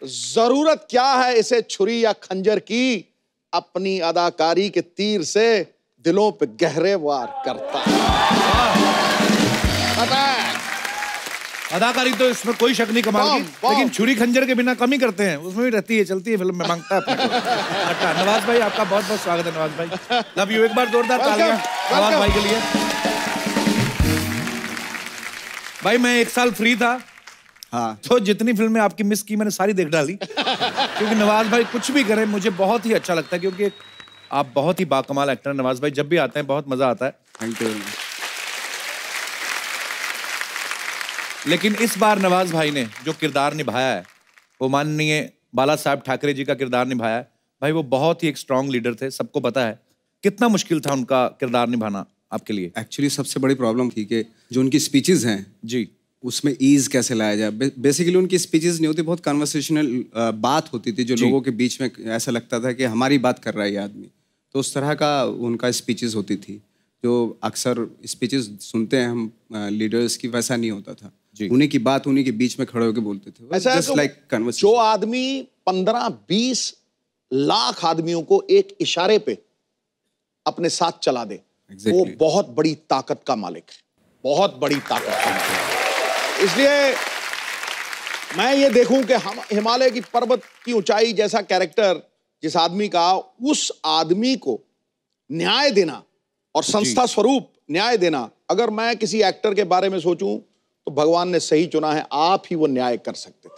जरूरत क्या है इसे छुरी या खंजर की, अपनी अदाकारी के तीर से दिलों पे गहरे वार करता है। अदाकारी तो इसमें कोई शक नहीं कमाल की, लेकिन छुरी खंजर के बिना कमी करते हैं, उसमें भी रहती है, चलती है फिल्म में, मांगता है अपने को। अच्छा नवाज भाई आपका बहुत बहुत स्वागत है। नवाज भाई लव यू, एक बार जोरदार तालियां नवाज भाई के लिए। भाई मैं 1 साल फ्री था, हाँ, तो जितनी फिल्में आपकी मिस की मैंने सारी देख डाली, क्योंकि नवाज भाई कुछ भी करें मुझे बहुत ही अच्छा लगता है, क्योंकि आप बहुत ही बाकमाल एक्टर हैं। नवाज भाई जब भी आते हैं बहुत मजा आता है। Thank you. लेकिन इस बार नवाज भाई ने जो किरदार निभाया है वो माननीय बाला साहब ठाकरे जी का किरदार निभाया है। भाई वो बहुत ही एक स्ट्रॉन्ग लीडर थे, सबको पता है। कितना मुश्किल था उनका किरदार निभाना आपके लिए? एक्चुअली सबसे बड़ी प्रॉब्लम थी कि जो उनकी स्पीचेस हैं जी, उसमें ईज कैसे लाया जाए। बेसिकली उनकी स्पीचेस नहीं होती, बहुत कन्वर्सेशनल बात होती थी जो लोगों के बीच में ऐसा लगता था कि हमारी बात कर रहा है ये आदमी। तो उस तरह का उनका स्पीचेस होती थी, जो अक्सर स्पीचेस सुनते हैं हम लीडर्स की, वैसा नहीं होता था। उन्हीं की बात उन्हीं के बीच में खड़े होकर बोलते थे। ऐसा Just like conversation। जो आदमी 15-20 लाख आदमियों को एक इशारे पे अपने साथ चला दे, वो बहुत बड़ी ताकत का मालिक है, बहुत बड़ी ताकत का मालिक है। इसलिए मैं ये देखूं कि हम हिमालय की पर्वत की ऊंचाई जैसा कैरेक्टर जिस आदमी का, उस आदमी को न्याय देना और संस्था स्वरूप न्याय देना, अगर मैं किसी एक्टर के बारे में सोचूं तो भगवान ने सही चुना है, आप ही वो न्याय कर सकते थे।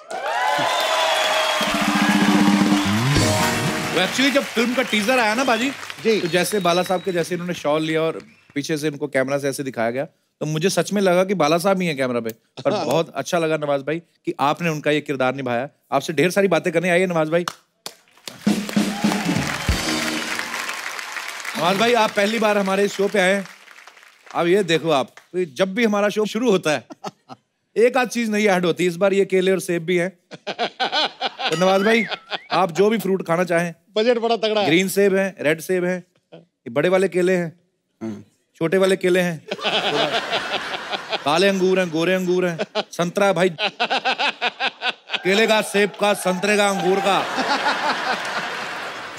एक्चुअली जब फिल्म का टीजर आया ना बाजी जी, तो जैसे बाला साहब के जैसे इन्होंने शॉल लिया और पीछे से इनको कैमरा से ऐसे दिखाया गया, तो मुझे सच में लगा कि बाला साहब ही हैं कैमरा पे। पर बहुत अच्छा लगा नवाज भाई कि आपने उनका ये किरदार निभाया। आपसे ढेर सारी बातें करने आई है नवाज भाई। नवाज भाई आप पहली बार हमारे शो पे आए हैं। अब ये देखो आप, तो जब भी हमारा शो शुरू होता है एक आध चीज नहीं ऐड होती। इस बार ये केले और सेब भी हैं। तो नवाज भाई आप जो भी फ्रूट खाना चाहें, बजट बड़ा तगड़ा है। ग्रीन सेब है, रेड सेब है, ये बड़े वाले केले हैं, छोटे वाले केले हैं, काले अंगूर हैं, गोरे अंगूर हैं, संतरा भाई, केले का, सेब का, संतरे का, अंगूर का,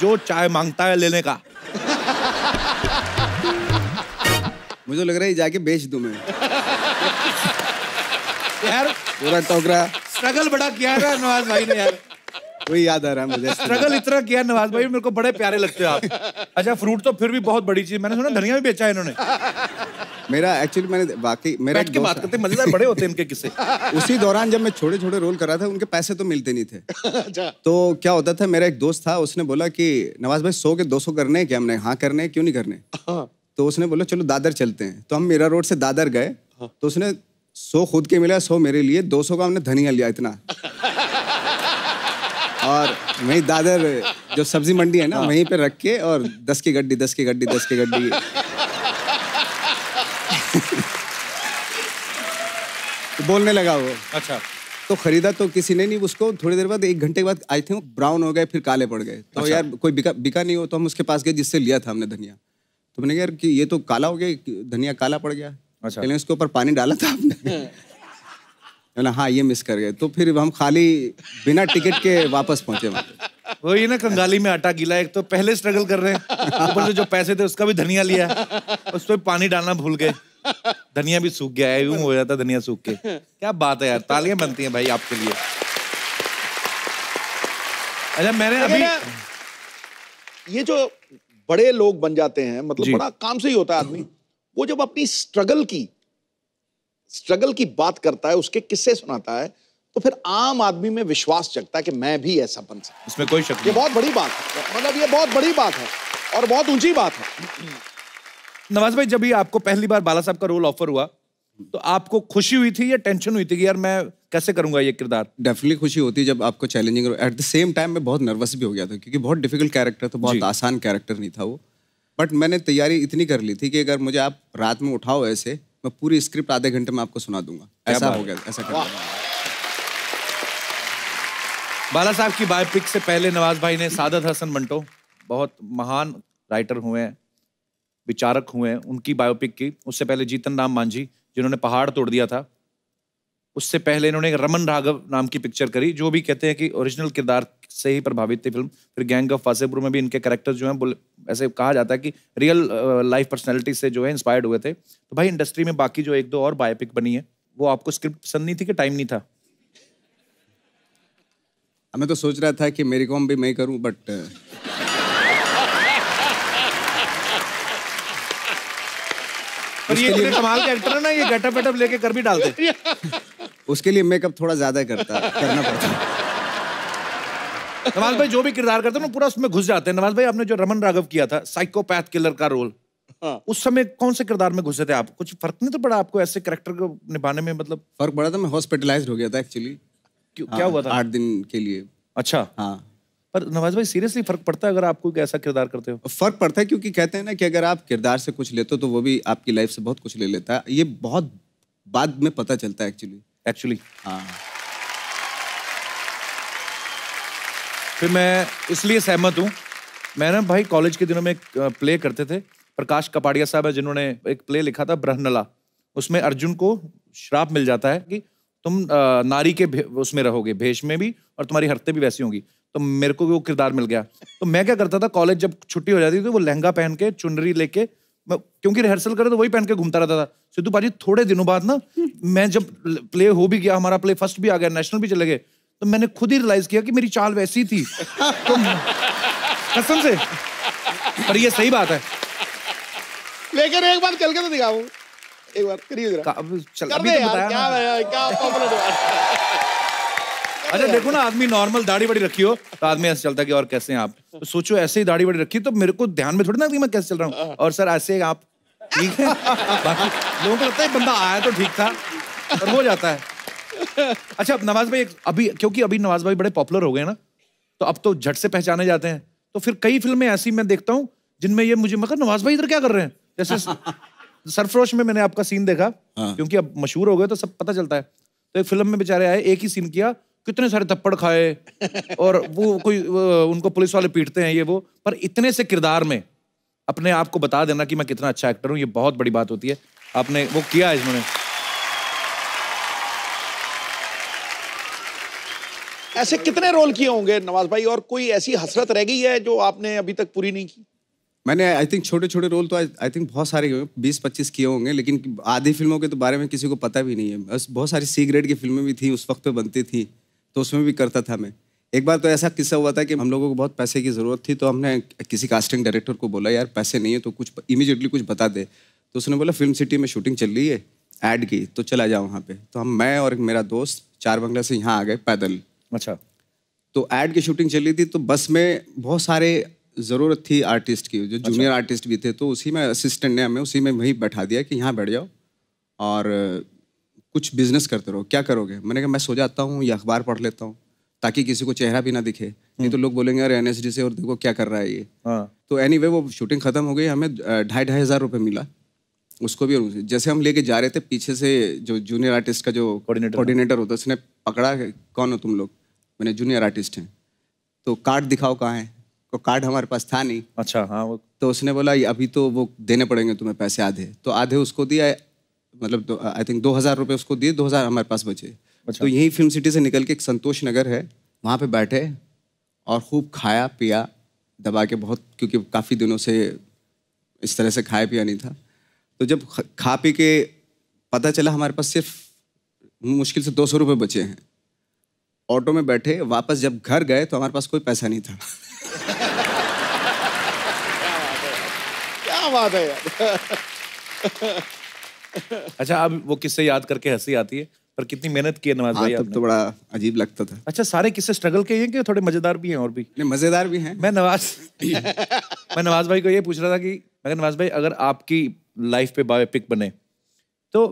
जो चाय मांगता है लेने का। मुझे लग रहा है जाके बेच दूं मैं। यार पूरा टोकरा स्ट्रगल बड़ा किया है नवाज भाई ने यार। वही याद आ रहा है मुझे, स्ट्रगल इतना किया नवाज भाई, मेरे को बड़े प्यारे लगते हो आप। अच्छा फ्रूट तो फिर भी बहुत बड़ी चीज, मैंने सुना धनिया भी बेचा है इन्होंने। मेरा एक्चुअली मैंने वाकई मेरा बैठ के बात करते, मजेदार बड़े होते हैं इनके किस्से। उसी दौरान जब मैं छोटे छोटे रोल कर रहा था, उनके पैसे तो मिलते नहीं थे। तो क्या होता था, मेरा एक दोस्त था, उसने बोला कि नवाज भाई 100 के 200 करने हैं क्या? हमने हाँ करने हैं, क्यों नहीं करने? तो उसने बोला चलो दादर चलते हैं। तो हम मीरा रोड से दादर गए, तो उसने 100 खुद के मिला, 100 मेरे लिए, 200 का हमने धनिया लिया इतना। और वहीं दादर जो सब्जी मंडी है ना, वहीं पे रख के, और 10 की गड्डी 10 की गड्डी 10 की गड्डी। तो बोलने लगा वो। अच्छा। तो खरीदा तो किसी ने नहीं उसको। थोड़ी देर बाद, 1 घंटे के बाद आई थिंक ब्राउन हो गए, फिर काले पड़ गए। तो यार कोई बिका नहीं हो, तो हम उसके पास गए जिससे लिया था हमने धनिया। तो मैंने कहा यार कि ये तो काला हो गया, धनिया काला पड़ गया। अच्छा। पहले उसके ऊपर पानी डाला था आपने? हाँ ये मिस कर गए। तो फिर हम खाली बिना टिकट के वापस पहुंचे वहाँ पे। वही ना, कंगाली में आटा गीला। एक तो पहले स्ट्रगल कर रहे हैं, ऊपर से जो पैसे थे उसका भी धनिया लिया, उस पर पानी डालना भूल गए, धनिया भी सूख गया है, यूं हो जाता धनिया सूख के। क्या बात है यार, तालियां बनती हैं भाई आपके लिए। अच्छा मैंने अभी ये जो बड़े लोग बन जाते हैं, मतलब बड़ा काम से ही होता है आदमी, वो जब अपनी स्ट्रगल की बात करता है, उसके किस्से सुनाता है, तो फिर आम आदमी में विश्वास जगता है कि मैं भी ऐसा बन सकता हूं। इसमें कोई शक नहीं। ये बहुत बड़ी बात है, मतलब ये बहुत बड़ी बात है और बहुत ऊंची बात है। नवाज भाई, जब भी आपको पहली बार बाला साहब का रोल ऑफर हुआ, तो आपको खुशी हुई थी या टेंशन हुई थी कि यार मैं कैसे करूंगा ये किरदार? डेफिनेटली खुशी होती है जब आपको challenging. At the same time मैं बहुत नर्वस भी हो गया था, क्योंकि बहुत डिफिकल्ट कैरेक्टर था, बहुत आसान कैरेक्टर नहीं था वो। बट मैंने तैयारी इतनी कर ली थी कि अगर मुझे आप रात में उठाओ ऐसे, मैं पूरी स्क्रिप्ट आधे घंटे में आपको सुना दूंगा। ऐसा हो गया, ऐसा कर। बाला साहब की बायोपिक से पहले नवाज भाई ने सादत हसन मंटो, बहुत महान राइटर हुए हैं, विचारक हुए हैं, उनकी बायोपिक की। उससे पहले जीतन राम मांझी, जिन्होंने पहाड़ तोड़ दिया था। उससे पहले इन्होंने रमन राघव नाम की पिक्चर करी, जो भी कहते हैं कि ओरिजिनल किरदार से ही प्रभावित थी फिल्म। फिर गैंग ऑफ वासेपुर में भी इनके कैरेक्टर जो हैं, ऐसे कहा जाता है कि रियल लाइफ पर्सनैलिटी से जो है इंस्पायर्ड हुए थे। तो भाई इंडस्ट्री में बाकी जो एक दो और बायोपिक बनी है, वो आपको स्क्रिप्ट पसंद नहीं थी कि टाइम नहीं था? मैं तो सोच रहा था कि मेरी कॉम भी मैं करूं, बट पर ये कमाल के एक्टर है ना, ये गेटअप वेटअप लेके कर भी डालते। उसके लिए मेकअप थोड़ा ज्यादा करना पड़ता। नवाज भाई जो भी किरदार करते हैं ना, पूरा उसमें घुस जाते हैं। नवाज भाई, आपने जो रमन राघव किया था, साइकोपैथ किलर का रोल, उस समय कौन से किरदार में घुसे थे आप? कुछ फर्क नहीं तो पड़ा आपको ऐसे कैरेक्टर को निभाने में? मतलब फर्क पड़ा था, मैं हॉस्पिटलाइज्ड हो गया था एक्चुअली। क्या हुआ था? 8 दिन के लिए। अच्छा। हाँ। पर नवाज भाई सीरियसली फर्क पड़ता है अगर आप कोई ऐसा किरदार करते हो? फर्क पड़ता है, क्योंकि कहते हैं ना कि अगर आप किरदार से कुछ लेते हो तो वो भी आपकी लाइफ से बहुत कुछ ले लेता है। ये बहुत बाद में पता चलता है एक्चुअली। हाँ। फिर मैं इसलिए सहमत हूँ। मैं ना भाई कॉलेज के दिनों में एक प्ले करते थे, प्रकाश कपाड़िया साहब है जिन्होंने एक प्ले लिखा था ब्रह्नला। उसमें अर्जुन को श्राप मिल जाता है कि तुम नारी के उसमें रहोगे, भेष में भी, और तुम्हारी हरकतें भी वैसी होंगी। तो मेरे को भी वो किरदार मिल गया। तो मैं क्या करता था, कॉलेज जब छुट्टी हो जाती थी, वो लहंगा पहन के, चुनरी लेके, क्योंकि रिहर्सल करे तो वही पहन के घूमता रहता था। सिद्धू पाजी थोड़े दिनों बाद ना, मैं जब प्ले हो भी गया, हमारा प्ले फर्स्ट भी आ गया, नेशनल भी चले गए, तो मैंने खुद ही रियलाइज किया कि मेरी चाल वैसी थी। तो कसम से, पर ये सही बात है। लेकिन एक बार चल के तो दिखाऊं, एक बार करिए जरा। अभी तो बताया क्या पॉपुलर हुआ। अच्छा देखो ना, आदमी नॉर्मल दाढ़ी बड़ी रखी हो तो आदमी ऐसे चलता है कि और कैसे हैं आप, तो सोचो ऐसे ही दाढ़ी बड़ी रखी तो मेरे को ध्यान में थोड़ी ना कि मैं कैसे चल रहा हूँ। और सर ऐसे आप ठीक है, बाकी लोगों को लगता है बंदा आया तो ठीक था, और हो जाता है। अच्छा अब नवाज भाई, अभी क्योंकि अभी नवाज भाई बड़े पॉपुलर हो गए ना, तो अब तो झट से पहचाने जाते हैं। तो फिर कई फिल्में ऐसी मैं देखता हूँ जिनमें ये मुझे मगर नवाज भाई इधर क्या कर रहे हैं, जैसे सरफरोश में मैंने आपका सीन देखा, क्योंकि अब मशहूर हो गए तो सब पता चलता है। तो एक फिल्म में बेचारे आए, एक ही सीन किया, कितने सारे थप्पड़ खाए, और वो कोई उनको पुलिस वाले पीटते हैं ये वो, पर इतने से किरदार में अपने आप को बता देना कि मैं कितना अच्छा एक्टर हूँ, ये बहुत बड़ी बात होती है। आपने वो किया है इसमें। ऐसे कितने रोल किए होंगे नवाज भाई, और कोई ऐसी हसरत रह गई है जो आपने अभी तक पूरी नहीं की? मैंने आई थिंक छोटे छोटे रोल तो आई थिंक बहुत सारे 20-25 किए होंगे, लेकिन आधी फिल्मों के तो बारे में किसी को पता भी नहीं है। बस बहुत सारी सी ग्रेड की फिल्में भी थी उस वक्त पे बनती थी, तो उसमें भी करता था मैं। एक बार तो ऐसा किस्सा हुआ था कि हम लोगों को बहुत पैसे की ज़रूरत थी, तो हमने किसी कास्टिंग डायरेक्टर को बोला यार पैसे नहीं है तो कुछ इमीडिएटली कुछ बता दे। तो उसने बोला फिल्म सिटी में शूटिंग चल रही है ऐड की, तो चला जाओ वहाँ पे। तो मैं और मेरा दोस्त 4 बंगला से यहाँ आ गए पैदल। अच्छा। तो ऐड की शूटिंग चल रही थी, तो बस में बहुत सारे ज़रूरत थी आर्टिस्ट की, जो जूनियर आर्टिस्ट भी थे, तो उसी में असिस्टेंट ने हमें उसी में वहीं बैठा दिया कि यहाँ बैठ जाओ और कुछ बिजनेस करते रहो, क्या करोगे? मैंने कहा मैं सो जाता हूँ या अखबार पढ़ लेता हूँ, ताकि किसी को चेहरा भी ना दिखे, नहीं तो लोग बोलेंगे अरे NSD से और देखो क्या कर रहा है ये। तो एनीवे वो शूटिंग ख़त्म हो गई, हमें 2,500 हज़ार रुपये मिला उसको भी। जैसे हम लेके जा रहे थे, पीछे से जो जूनियर आर्टिस्ट का जो कोऑर्डिनेटर होता है, उसने पकड़ा, कौन हो तुम लोग? मैंने जूनियर आर्टिस्ट हैं। तो कार्ड दिखाओ कहाँ है, तो कार्ड हमारे पास था नहीं। अच्छा हाँ। वो तो उसने बोला अभी तो वो देने पड़ेंगे तुम्हें पैसे आधे, तो आधे उसको दिया, मतलब आई थिंक 2,000 रुपये उसको दिए, 2,000 हमारे पास बचे। तो यहीं फिल्म सिटी से निकल के एक संतोष नगर है, वहाँ पे बैठे और खूब खाया पिया दबा के बहुत, क्योंकि काफ़ी दिनों से इस तरह से खाया पिया नहीं था। तो जब खा पी के पता चला हमारे पास सिर्फ मुश्किल से 200 रुपये बचे हैं, ऑटो में बैठे वापस जब घर गए तो हमारे पास कोई पैसा नहीं था। क्या बात है यार। अच्छा, अब वो किस्से याद करके हंसी आती है, पर कितनी मेहनत की है नवाज भाई आपने। तब तो बड़ा अजीब लगता था। अच्छा, सारे किस्से स्ट्रगल के हैं कि थोड़े मजेदार भी हैं? और भी मजेदार भी हैं। मैं नवाज भाई को ये पूछ रहा था कि मैं नवाज भाई, अगर आपकी लाइफ पे बायोपिक बने तो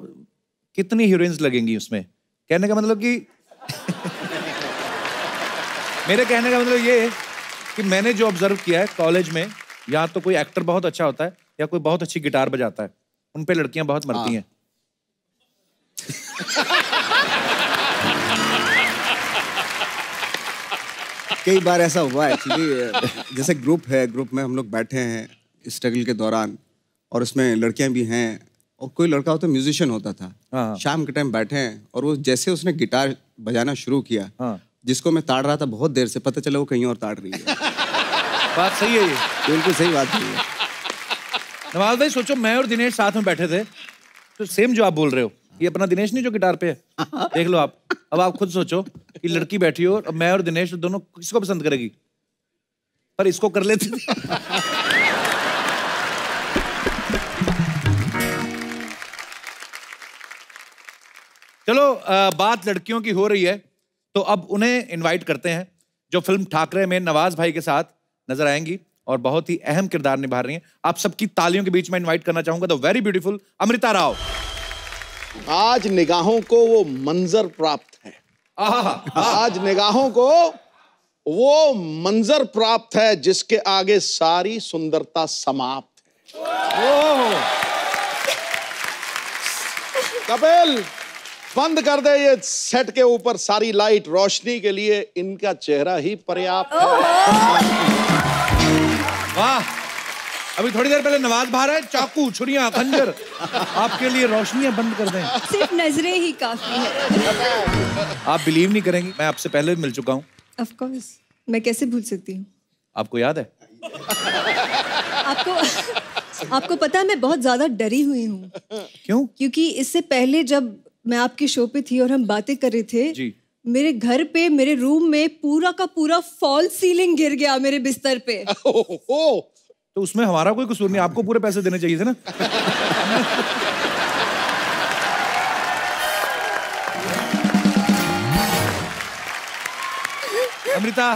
कितनी हीरोइंस लगेंगी उसमें? कहने का मतलब कि मेरे कहने का मतलब ये है कि मैंने जो ऑब्जर्व किया है कॉलेज में, या तो कोई एक्टर बहुत अच्छा होता है या कोई बहुत अच्छी गिटार बजाता है, उन पे लड़कियां बहुत मरती हैं। कई बार ऐसा हुआ है एक्चुअली, जैसे ग्रुप में हम लोग बैठे हैं स्ट्रगल के दौरान, और उसमें लड़कियां भी हैं, और कोई लड़का होता म्यूजिशियन होता था। हाँ। शाम के टाइम बैठे हैं और वो जैसे उसने गिटार बजाना शुरू किया, हाँ। जिसको मैं ताड़ रहा था बहुत देर से, पता चला वो कहीं और ताड़ रही है। बात सही है ये, बिल्कुल सही बात है। नवाज भाई सोचो, मैं और दिनेश साथ में बैठे थे, तो सेम जो आप बोल रहे हो, ये अपना दिनेश नहीं जो गिटार पे है, देख लो आप। अब आप खुद सोचो कि लड़की बैठी हो और मैं और दिनेश दोनों, किसको पसंद करेगी? पर इसको कर लेते थे। चलो, बात लड़कियों की हो रही है, तो अब उन्हें इनवाइट करते हैं जो फिल्म ठाकरे में नवाज भाई के साथ नजर आएंगी और बहुत ही अहम किरदार निभा रही हैं। आप सबकी तालियों के बीच में इनवाइट करना चाहूंगा the very beautiful Amrita Rao. आज निगाहों को वो मंजर प्राप्त है, आज निगाहों को वो मंजर प्राप्त है जिसके आगे सारी सुंदरता समाप्त है। कपिल, बंद कर दे ये सेट के ऊपर सारी लाइट, रोशनी के लिए इनका चेहरा ही पर्याप्त है। वाह, अभी थोड़ी देर पहले नवाज बाहर है, चाकू छुरियां खंजर, आपके लिए रोशनियां बंद कर दें। सिर्फ नजरें ही काफी है। आप बिलीव नहीं करेंगी, मैं आपसे पहले भी मिल चुका हूँ। ऑफ कोर्स, मैं कैसे भूल सकती हूँ। आपको याद है? आपको पता है मैं बहुत ज्यादा डरी हुई हूँ। क्यों? क्योंकि इससे पहले जब मैं आपके शो पे थी और हम बातें कर रहे थे जी, मेरे घर पे, मेरे रूम में पूरा का पूरा फॉल सीलिंग गिर गया मेरे बिस्तर पे। तो उसमें हमारा कोई कसूर नहीं, आपको पूरे पैसे देने चाहिए थे ना। अमृता,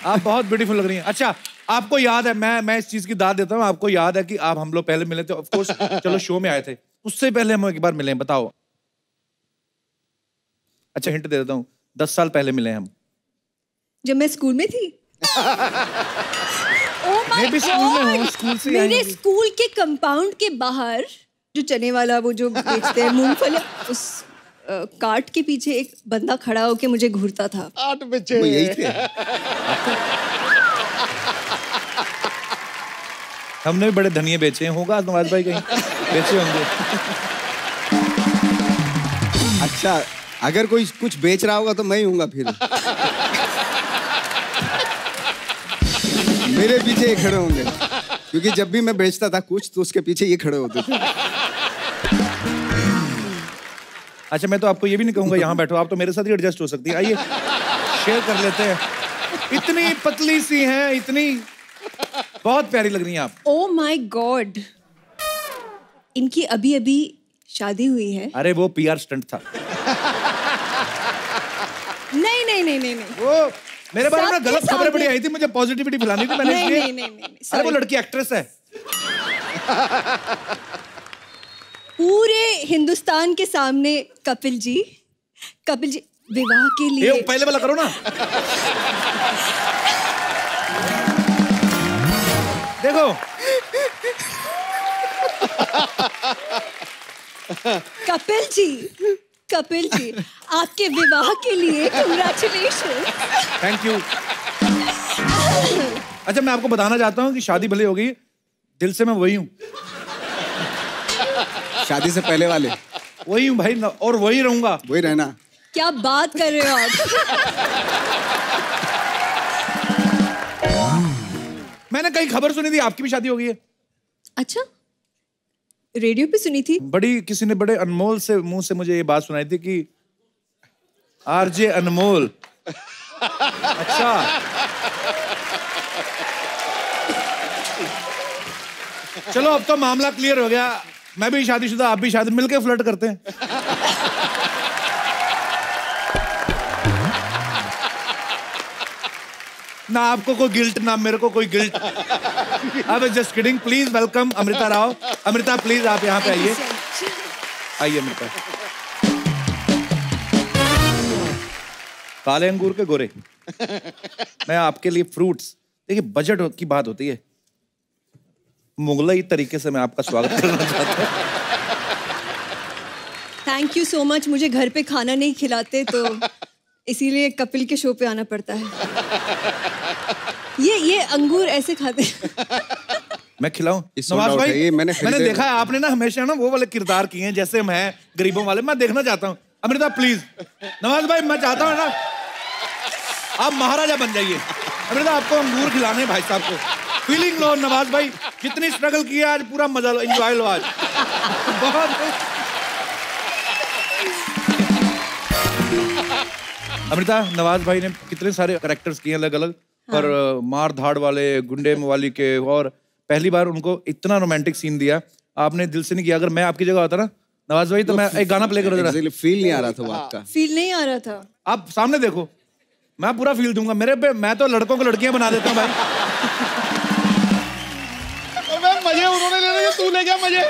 आप बहुत ब्यूटीफुल लग रही हैं। अच्छा, आपको याद है, मैं इस चीज की दाद देता हूँ, आपको याद है कि आप हम लोग पहले मिले थे, ऑफ कोर्स, चलो शो में आए थे, उससे पहले हम एक बार मिले, बताओ। अच्छा, हिंट दे देता हूँ, 10 साल पहले मिले हम, जब मैं स्कूल में थी। मैं भी स्कूल में हूँ, स्कूल से मेरे स्कूल के कंपाउंड के बाहर जो चने वाला वो जो बेचते हैं मूंगफली, उस कार्ट के पीछे एक बंदा खड़ा होके मुझे घूरता था। वो यही थे। हमने भी बड़े धनिये बेचे हैं, होगा नवाज भाई कहीं बेचे होंगे। अच्छा, अगर कोई कुछ बेच रहा होगा तो मैं ही हूँगा फिर। मेरे पीछे ये खड़े होंगे, क्योंकि जब भी मैं बेचता था कुछ तो उसके पीछे ये खड़े होते थे। अच्छा, मैं तो आपको ये भी नहीं कहूंगा यहाँ बैठो, आप तो मेरे साथ ही एडजस्ट हो सकती है। आइए शेयर कर लेते हैं। इतनी पतली सी हैं, इतनी बहुत प्यारी लग रही हैं आप। ओह माय गॉड, इनकी अभी अभी शादी हुई है। अरे वो पीआर स्टंट था। नहीं नहीं नहीं नहीं, वो मेरे बारे में गलत खबरें बड़ी आई थी, मुझे पॉजिटिविटी फैलानी थी, मैंने नहीं, नहीं, अरे वो लड़की एक्ट्रेस है। पूरे हिंदुस्तान के सामने कपिल जी विवाह के लिए पहले वाला करो ना। देखो कपिल जी आपके विवाह के लिए कांग्रेचुलेशन। Thank you. अच्छा, मैं आपको बताना चाहता हूँ कि शादी भले हो गई, दिल से मैं वही हूँ। शादी से पहले वाले वही हूँ भाई, और वही रहूंगा, वही रहना। क्या बात कर रहे हो आप? मैंने कहीं खबर सुनी थी आपकी भी शादी हो गई है। अच्छा, रेडियो पे सुनी थी। बड़ी किसी ने बड़े अनमोल से मुंह से मुझे ये बात सुनाई थी कि आरजे अनमोल। अच्छा, चलो अब तो मामला क्लियर हो गया। मैं भी शादीशुदा, आप भी शादी, मिलके फ्लर्ट करते हैं। ना आपको कोई गिल्ट, ना मेरे को कोई गिल्ट। अब just kidding. Please welcome Amrita Rao. Amrita please आप यहाँ पे आइए। आइए अमृता। काले अंगूर के गोरे। मैं आपके लिए फ्रूट्स, देखिए बजट की बात होती है, मुगलई तरीके से मैं आपका स्वागत करना चाहता हूँ। Thank you so much. मुझे घर पे खाना नहीं खिलाते तो इसीलिए कपिल के शो पे आना पड़ता है। ये अंगूर ऐसे खाते मैं खिलाऊं? नवाज भाई, मैंने देखा है आपने ना हमेशा ना वो वाले किरदार किए हैं जैसे मैं गरीबों वाले, मैं देखना चाहता हूँ। अमृता प्लीज। नवाज भाई मैं चाहता हूँ ना आप महाराजा बन जाइए। अमृता आपको अंगूर खिलाने भाई साहब को। फीलिंग लो नवाज भाई, कितनी स्ट्रगल की है आज, पूरा मजा लो, एंजॉय लो आज। बहुत अमृता, नवाज भाई ने कितने सारे कैरेक्टर्स किए अलग अलग, पर मार धाड़ वाले, गुंडे मवाली के, और पहली बार उनको इतना रोमांटिक सीन दिया आपने, दिल से नहीं किया। अगर मैं आपकी जगह होता ना नवाज भाई तो मैं एक गाना प्ले करो जरा। फील नहीं आ रहा था वो आपका। फील नहीं आ रहा था। आप सामने देखो, मैं पूरा फील दूंगा। मेरे पे मैं तो लड़कों को लड़कियां बना देता हूँ भाई। मजे उन्होंने ले लिया, तू ले गया मजे।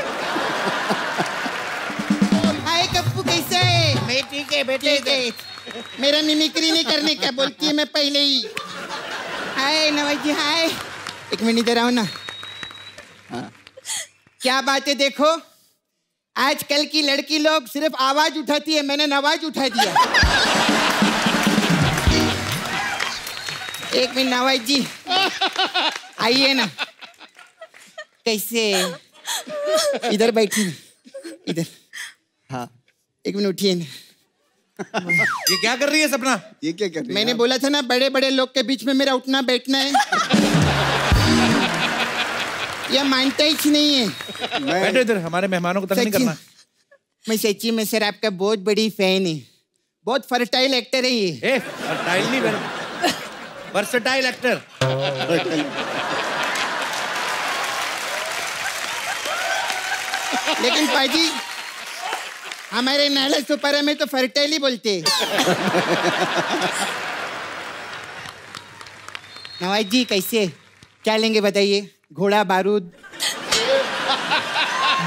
हाय कप्पू कैसे है? मैं ठीक है बेटे। मेरा मिमिक्री नहीं करने क्या बोलती है मैं पहले ही। हाय नवाज जी, हाय। एक मिनट इधर आओ ना। क्या बात है, देखो आजकल की लड़की लोग सिर्फ आवाज उठाती है, मैंने नवाज उठा दिया। एक मिनट नवाज जी आइए ना। कैसे? इधर बैठी ना, इधर। हाँ एक मिनट उठिए ना। ये क्या कर रही है सपना? ये क्या कर रही है? मैंने बोला था ना बड़े बड़े लोग के बीच में मेरा उठना बैठना है। ये मानता ही नहीं है। बैठो इधर, हमारे मेहमानों को तंग नहीं करना। मैं सच्ची में सर आपका बहुत बड़ी फैन है। बहुत फर्टाइल एक्टर है ये। फर्टाइल नहीं, वर्सेटाइल एक्टर। लेकिन पाजी हमारे नाला सुपारा में तो फर्टाइल ही बोलते। नवाज जी कैसे, क्या लेंगे बताइए? घोड़ा, बारूद,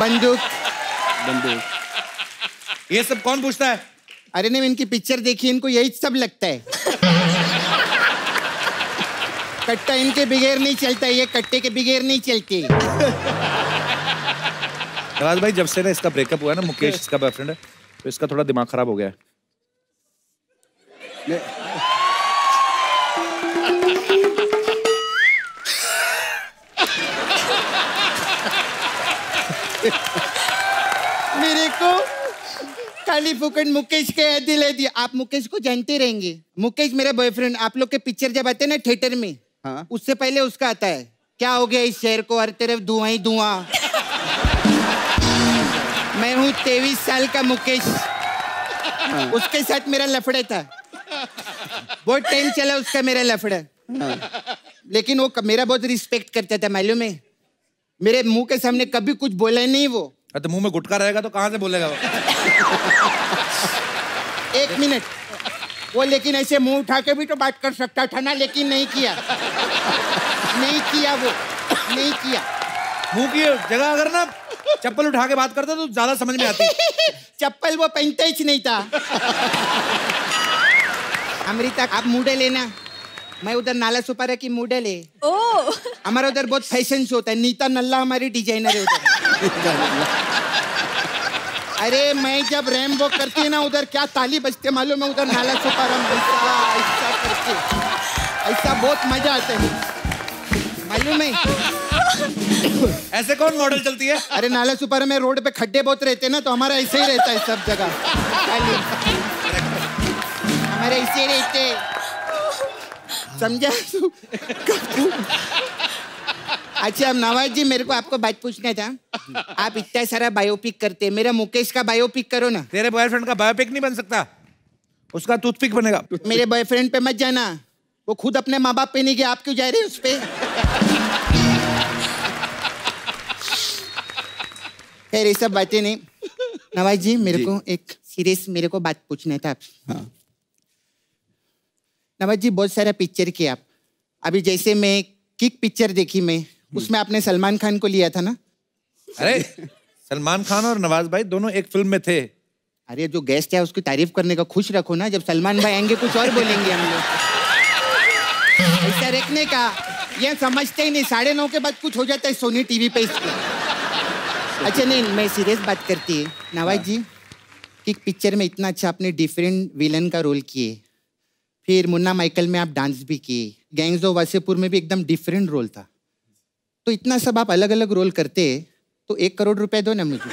बंदूक। ये सब कौन पूछता है? अरे नहीं, इनकी पिक्चर देखी, इनको यही सब लगता है। कट्टा इनके बगैर नहीं चलता, ये कट्टे के बगैर नहीं चलते। नवाज भाई जब से ना इसका ब्रेकअप हुआ है ना, मुकेश इसका बॉयफ्रेंड है, तो इसका थोड़ा दिमाग खराब हो गया है। मेरे को खाली फुकट मुकेश के याद दिला दिया। आप मुकेश को जानते रहेंगे। मुकेश मेरा बॉयफ्रेंड। आप लोग के पिक्चर जब आते हैं ना थिएटर में, हाँ? उससे पहले उसका आता है क्या हो गया इस शहर को, हर तरफ धुआं ही धुआं। मैं हूँ 23 साल का मुकेश। हाँ। उसके साथ मेरा लफड़ा था, बहुत टाइम चला उसका मेरा लफड़ा। हाँ। लेकिन वो मेरा बहुत रिस्पेक्ट करता था, मालूम है? मेरे मुंह के सामने कभी कुछ बोला नहीं वो। तो मुंह में गुटका रहेगा तो कहाँ से बोलेगा वो? एक मिनट, वो लेकिन ऐसे मुंह उठा के भी तो बात कर सकता था ना, लेकिन नहीं किया। नहीं किया वो, नहीं किया। मुंह की जगह अगर ना चप्पल उठा के बात करता तो ज्यादा समझ में आती। चप्पल वो पहनता ही नहीं था। अमृता आप मूडल है ना, मैं उधर नाला सुपारा की मूडल है। ओह, हमारा उधर बहुत फैशन शो होता है। नीता नल्ला हमारी डिजाइनर है उधर। अरे मैं जब रैम वॉक करती है ना उधर क्या ताली बजते मालूम है? उधर नाला सुपारा में ऐसा करके, ऐसा बहुत मजा आता है मालूम है? ऐसे कौन मॉडल चलती है? अरे नाला सुपारा में रोड पे खड्डे बहुत रहते हैं ना, तो हमारा ऐसे ही रहता है सब जगह। हमारे ऐसे रहते, समझा? अच्छा अब नवाज जी मेरे को आपको बात पूछना था। आप इतना सारा बायोपिक करते हैं, मेरा मुकेश का बायोपिक करो ना। तेरे बॉयफ्रेंड का बायोपिक नहीं बन सकता, उसका टूथपिक बनेगा। मेरे बॉयफ्रेंड पे मत जाना, वो खुद अपने माँ बाप पे नहीं गया, आप क्यों जा रहे हैं उस पे? खैर ये सब बातें नहीं। नवाज जी मेरे को एक सीरियस मेरे को बात पूछना था आपसे। हाँ। नवाज जी बहुत सारा पिक्चर किया आप, अभी जैसे मैं किक पिक्चर देखी मैं, उसमें आपने सलमान खान को लिया था ना? अरे सलमान खान और नवाज भाई दोनों एक फिल्म में थे। अरे जो गेस्ट है उसकी तारीफ करने का खुश रखो ना, जब सलमान भाई आएंगे कुछ और बोलेंगे हम लोग। ऐसा रखने का, ये समझते ही नहीं, 9:30 के बाद कुछ हो जाता है सोनी टीवी पे इसको। अच्छा नहीं मैं सीरियस बात करती है नवाज जी, किक पिक्चर में इतना अच्छा आपने डिफरेंट विलन का रोल किए, फिर मुन्ना माइकल में आप डांस भी किए, गैंग्स ऑफ वासेपुर में भी एकदम डिफरेंट रोल था, तो इतना सब आप अलग अलग रोल करते तो 1 करोड़ रुपए दो ना मुझे।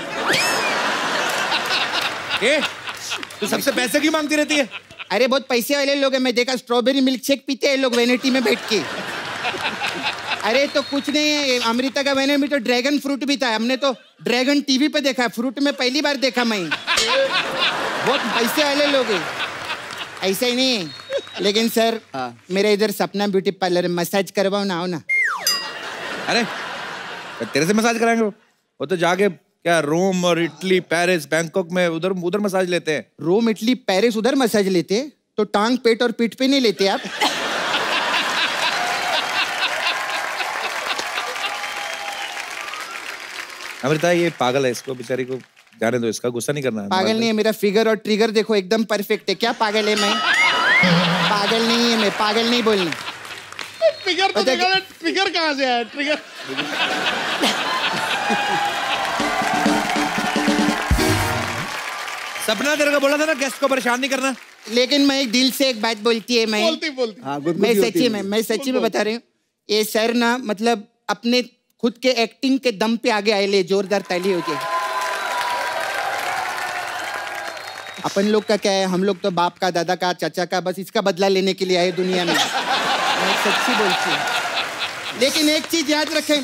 तू सबसे पैसे क्यों मांगती रहती है? अरे बहुत पैसे वाले लोग हैं, मैं देखा स्ट्रॉबेरी मिल्क शेक पीते हैं लोग वैनिटी में बैठ के। अरे तो कुछ नहीं है, अमृता का वैनिटी में तो ड्रैगन फ्रूट भी था, हमने तो ड्रैगन टीवी पे देखा, फ्रूट में पहली बार देखा मैं। बहुत पैसे वाले लोग हैं, ऐसा ही नहीं है। लेकिन सर मेरा इधर सपना ब्यूटी पार्लर मसाज करवाओ ना, आओ ना। अरे तेरे से मसाज कराएंगे? वो तो जाके क्या रोम और इटली पेरिस बैंकॉक में उधर उधर मसाज लेते हैं। रोम इटली पेरिस उधर मसाज लेते हैं, तो टांग पेट और पीठ पे नहीं लेते आप? अमृता ये पागल है, इसको बेचारी को जाने दो, इसका गुस्सा नहीं करना है। पागल नहीं है, मेरा फिगर और ट्रिगर देखो एकदम परफेक्ट है। क्या पागल है मैं? पागल नहीं है मैं, पागल नहीं बोलना। ट्रिगर तो देखा, ट्रिगर कहाँ से आया? ट्रिगर सपना तेरे को बोला था ना गेस्ट को परेशान नहीं करना। लेकिन मैं एक दिल से एक बात बोलती है, मैं मैं सच्ची में बता रही हूँ, ये सर ना मतलब अपने खुद के एक्टिंग के दम पे आगे आए ले, जोरदार ताली हो जाए। अपन लोग का क्या है, हम लोग तो बाप का, दादा का, चाचा का, बस इसका बदला लेने के लिए आए दुनिया में। मैं सच्ची बोलती हूँ। लेकिन एक चीज याद रखें,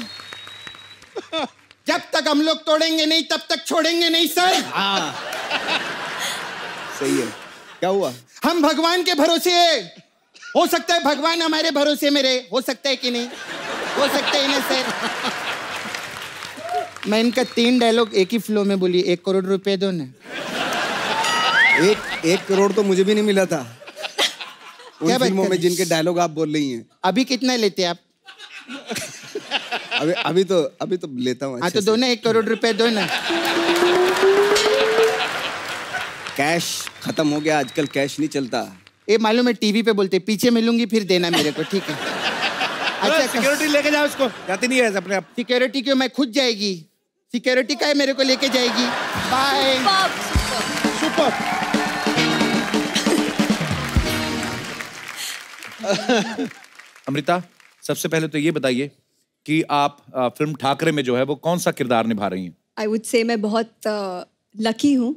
जब तक हम लोग तोड़ेंगे नहीं तब तक छोड़ेंगे नहीं सर। सही है। क्या हुआ? हम भगवान के भरोसे है, हो सकता है भगवान हमारे भरोसे में रहे, हो सकता है कि नहीं? हो सकता है ना सर? मैं इनका 3 डायलॉग एक ही फ्लो में बोली, 1 करोड़ रुपए दो ना। 1 करोड़ तो मुझे भी नहीं मिला था उन फिल्मों में जिनके डायलॉग आप बोल रही हैं। अभी कितना लेते आप? अभी तो लेता हूँ। हाँ तो दो ना, 1 करोड़ रुपए दो ना। कैश खत्म हो गया, आजकल कैश नहीं चलता। ये मालूम है, टीवी पे बोलते पीछे मिलूंगी फिर देना मेरे को, ठीक है? अच्छा सिक्योरिटी लेके जाओ इसको, जाती नहीं है अपने आप। सिक्योरिटी क्यों, मैं खुद जाएगी। सिक्योरिटी का है मेरे को लेके जाएगी। बाय। सुपर। अमृता सबसे पहले तो ये बताइए कि आप फिल्म ठाकरे में जो है वो कौन सा किरदार निभा रही हैं? आई वुड से मैं बहुत लकी हूँ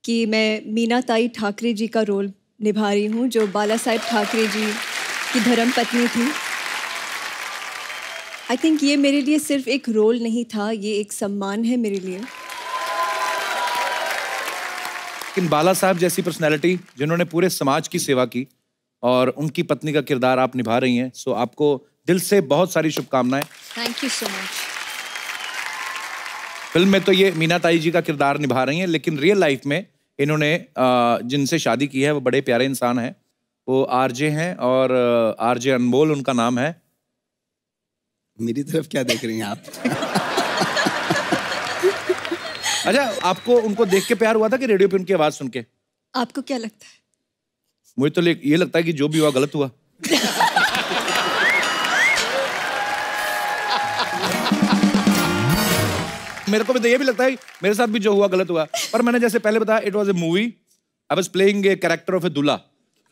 कि मैं मीना ताई ठाकरे जी का रोल निभा रही हूँ, जो बाला साहेब ठाकरे जी की धर्म पत्नी थी। आई थिंक ये मेरे लिए सिर्फ एक रोल नहीं था, ये एक सम्मान है मेरे लिए। लेकिन बाला साहब जैसी पर्सनैलिटी जिन्होंने पूरे समाज की सेवा की और उनकी पत्नी का किरदार आप निभा रही हैं, सो आपको दिल से बहुत सारी शुभकामनाएं। Thank you so much. Film में तो ये मीना ताई जी का किरदार निभा रही हैं, लेकिन रियल लाइफ में इन्होंने जिनसे शादी की है वो बड़े प्यारे इंसान हैं, वो आरजे हैं और आरजे अनमोल उनका नाम है। मेरी तरफ क्या देख रही हैं आप? अच्छा, आपको उनको देख के प्यार हुआ था कि रेडियो पे उनकी आवाज सुन के? आपको क्या लगता है? मुझे तो ये लगता है कि जो भी हुआ गलत हुआ। मेरे को भी तो ये भी लगता है मेरे साथ भी जो हुआ गलत हुआ, पर मैंने जैसे पहले बताया, it was a movie, I was playing a character of a दूल्हा,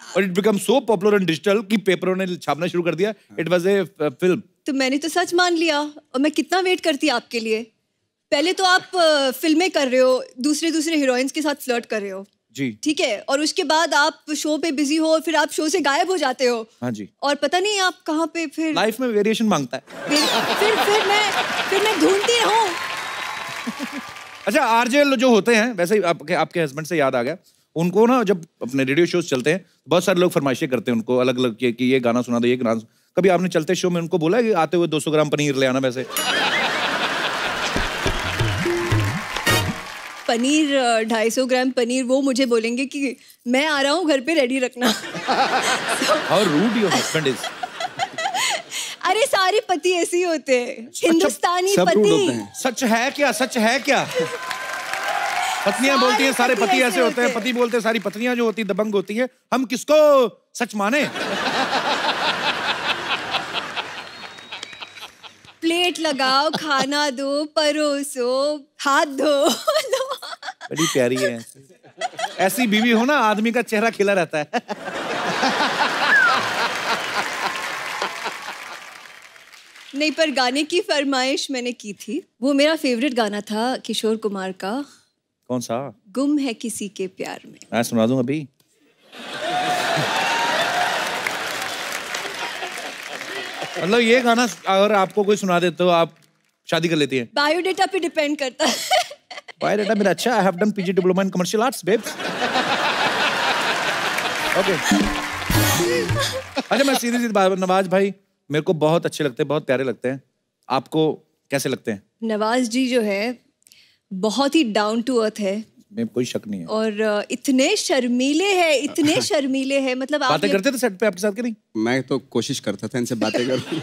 और it become so popular and digital कि पेपरों ने छापना शुरू कर दिया। It was a film. तो मैंने तो सच मान लिया, और मैं कितना वेट करती आपके लिए। पहले तो आप फिल्में कर रहे हो, दूसरे हीरोइंस के साथ फ्लर्ट कर रहे हो, जी। ठीक है, और उसके बाद आप शो पे बिजी हो और फिर आप शो से गायब हो जाते हो। हाँ जी। और पता नहीं आप कहाँ पे फिर लाइफ में वेरिएशन मांगता है। फिर मैं ढूंढती हूँ। अच्छा, आरजे जो होते हैं, वैसे ही आपके हस्बैंड से याद आ गया, उनको ना जब अपने रेडियो शोज चलते हैं, बहुत सारे लोग फरमाइशें करते हैं उनको अलग अलग कि ये गाना सुना दो, ये गाना। कभी आपने चलते शो में उनको बोला है कि आते हुए 200 ग्राम पनीर ले आना? वैसे पनीर 250 ग्राम पनीर, वो मुझे बोलेंगे कि मैं आ रहा हूँ, घर पे रेडी रखना। How rude your husband is. अरे सारे पति ऐसे ही होते हैं, हिंदुस्तानी पति। सच है क्या? सच है क्या? पत्नियां बोलती हैं सारे पति ऐसे होते हैं, पति बोलते हैं सारी पत्नियां जो होती हैं दबंग होती हैं। हम किसको सच माने? प्लेट लगाओ, खाना दो, परोसो, हाथ धो। बड़ी प्यारी है। ऐसी बीवी हो ना, आदमी का चेहरा खिला रहता है। नहीं, पर गाने की फरमाइश मैंने की थी। वो मेरा फेवरेट गाना था किशोर कुमार का। कौन सा? गुम है किसी के प्यार में। मैं सुना दूं अभी। मतलब ये गाना अगर आपको कोई सुना दे तो आप शादी कर लेती हैं? बायोडेटा पे डिपेंड करता है। बायोडेटा मेरा अच्छा, I have done PG diploma in commercial arts babes. Okay. अच्छा, मैं सीधी बात, नवाज भाई मेरे को बहुत अच्छे लगते हैं, बहुत प्यारे लगते हैं। आपको कैसे लगते हैं? नवाज जी जो है बहुत ही डाउन टू अर्थ है। में कोई शक नहीं है। और इतने शर्मीले हैं, इतने शर्मीले हैं, मतलब बातें करते थे सेट पे आपके साथ कि नहीं? मैं तो कोशिश करता था इनसे बातें करूं।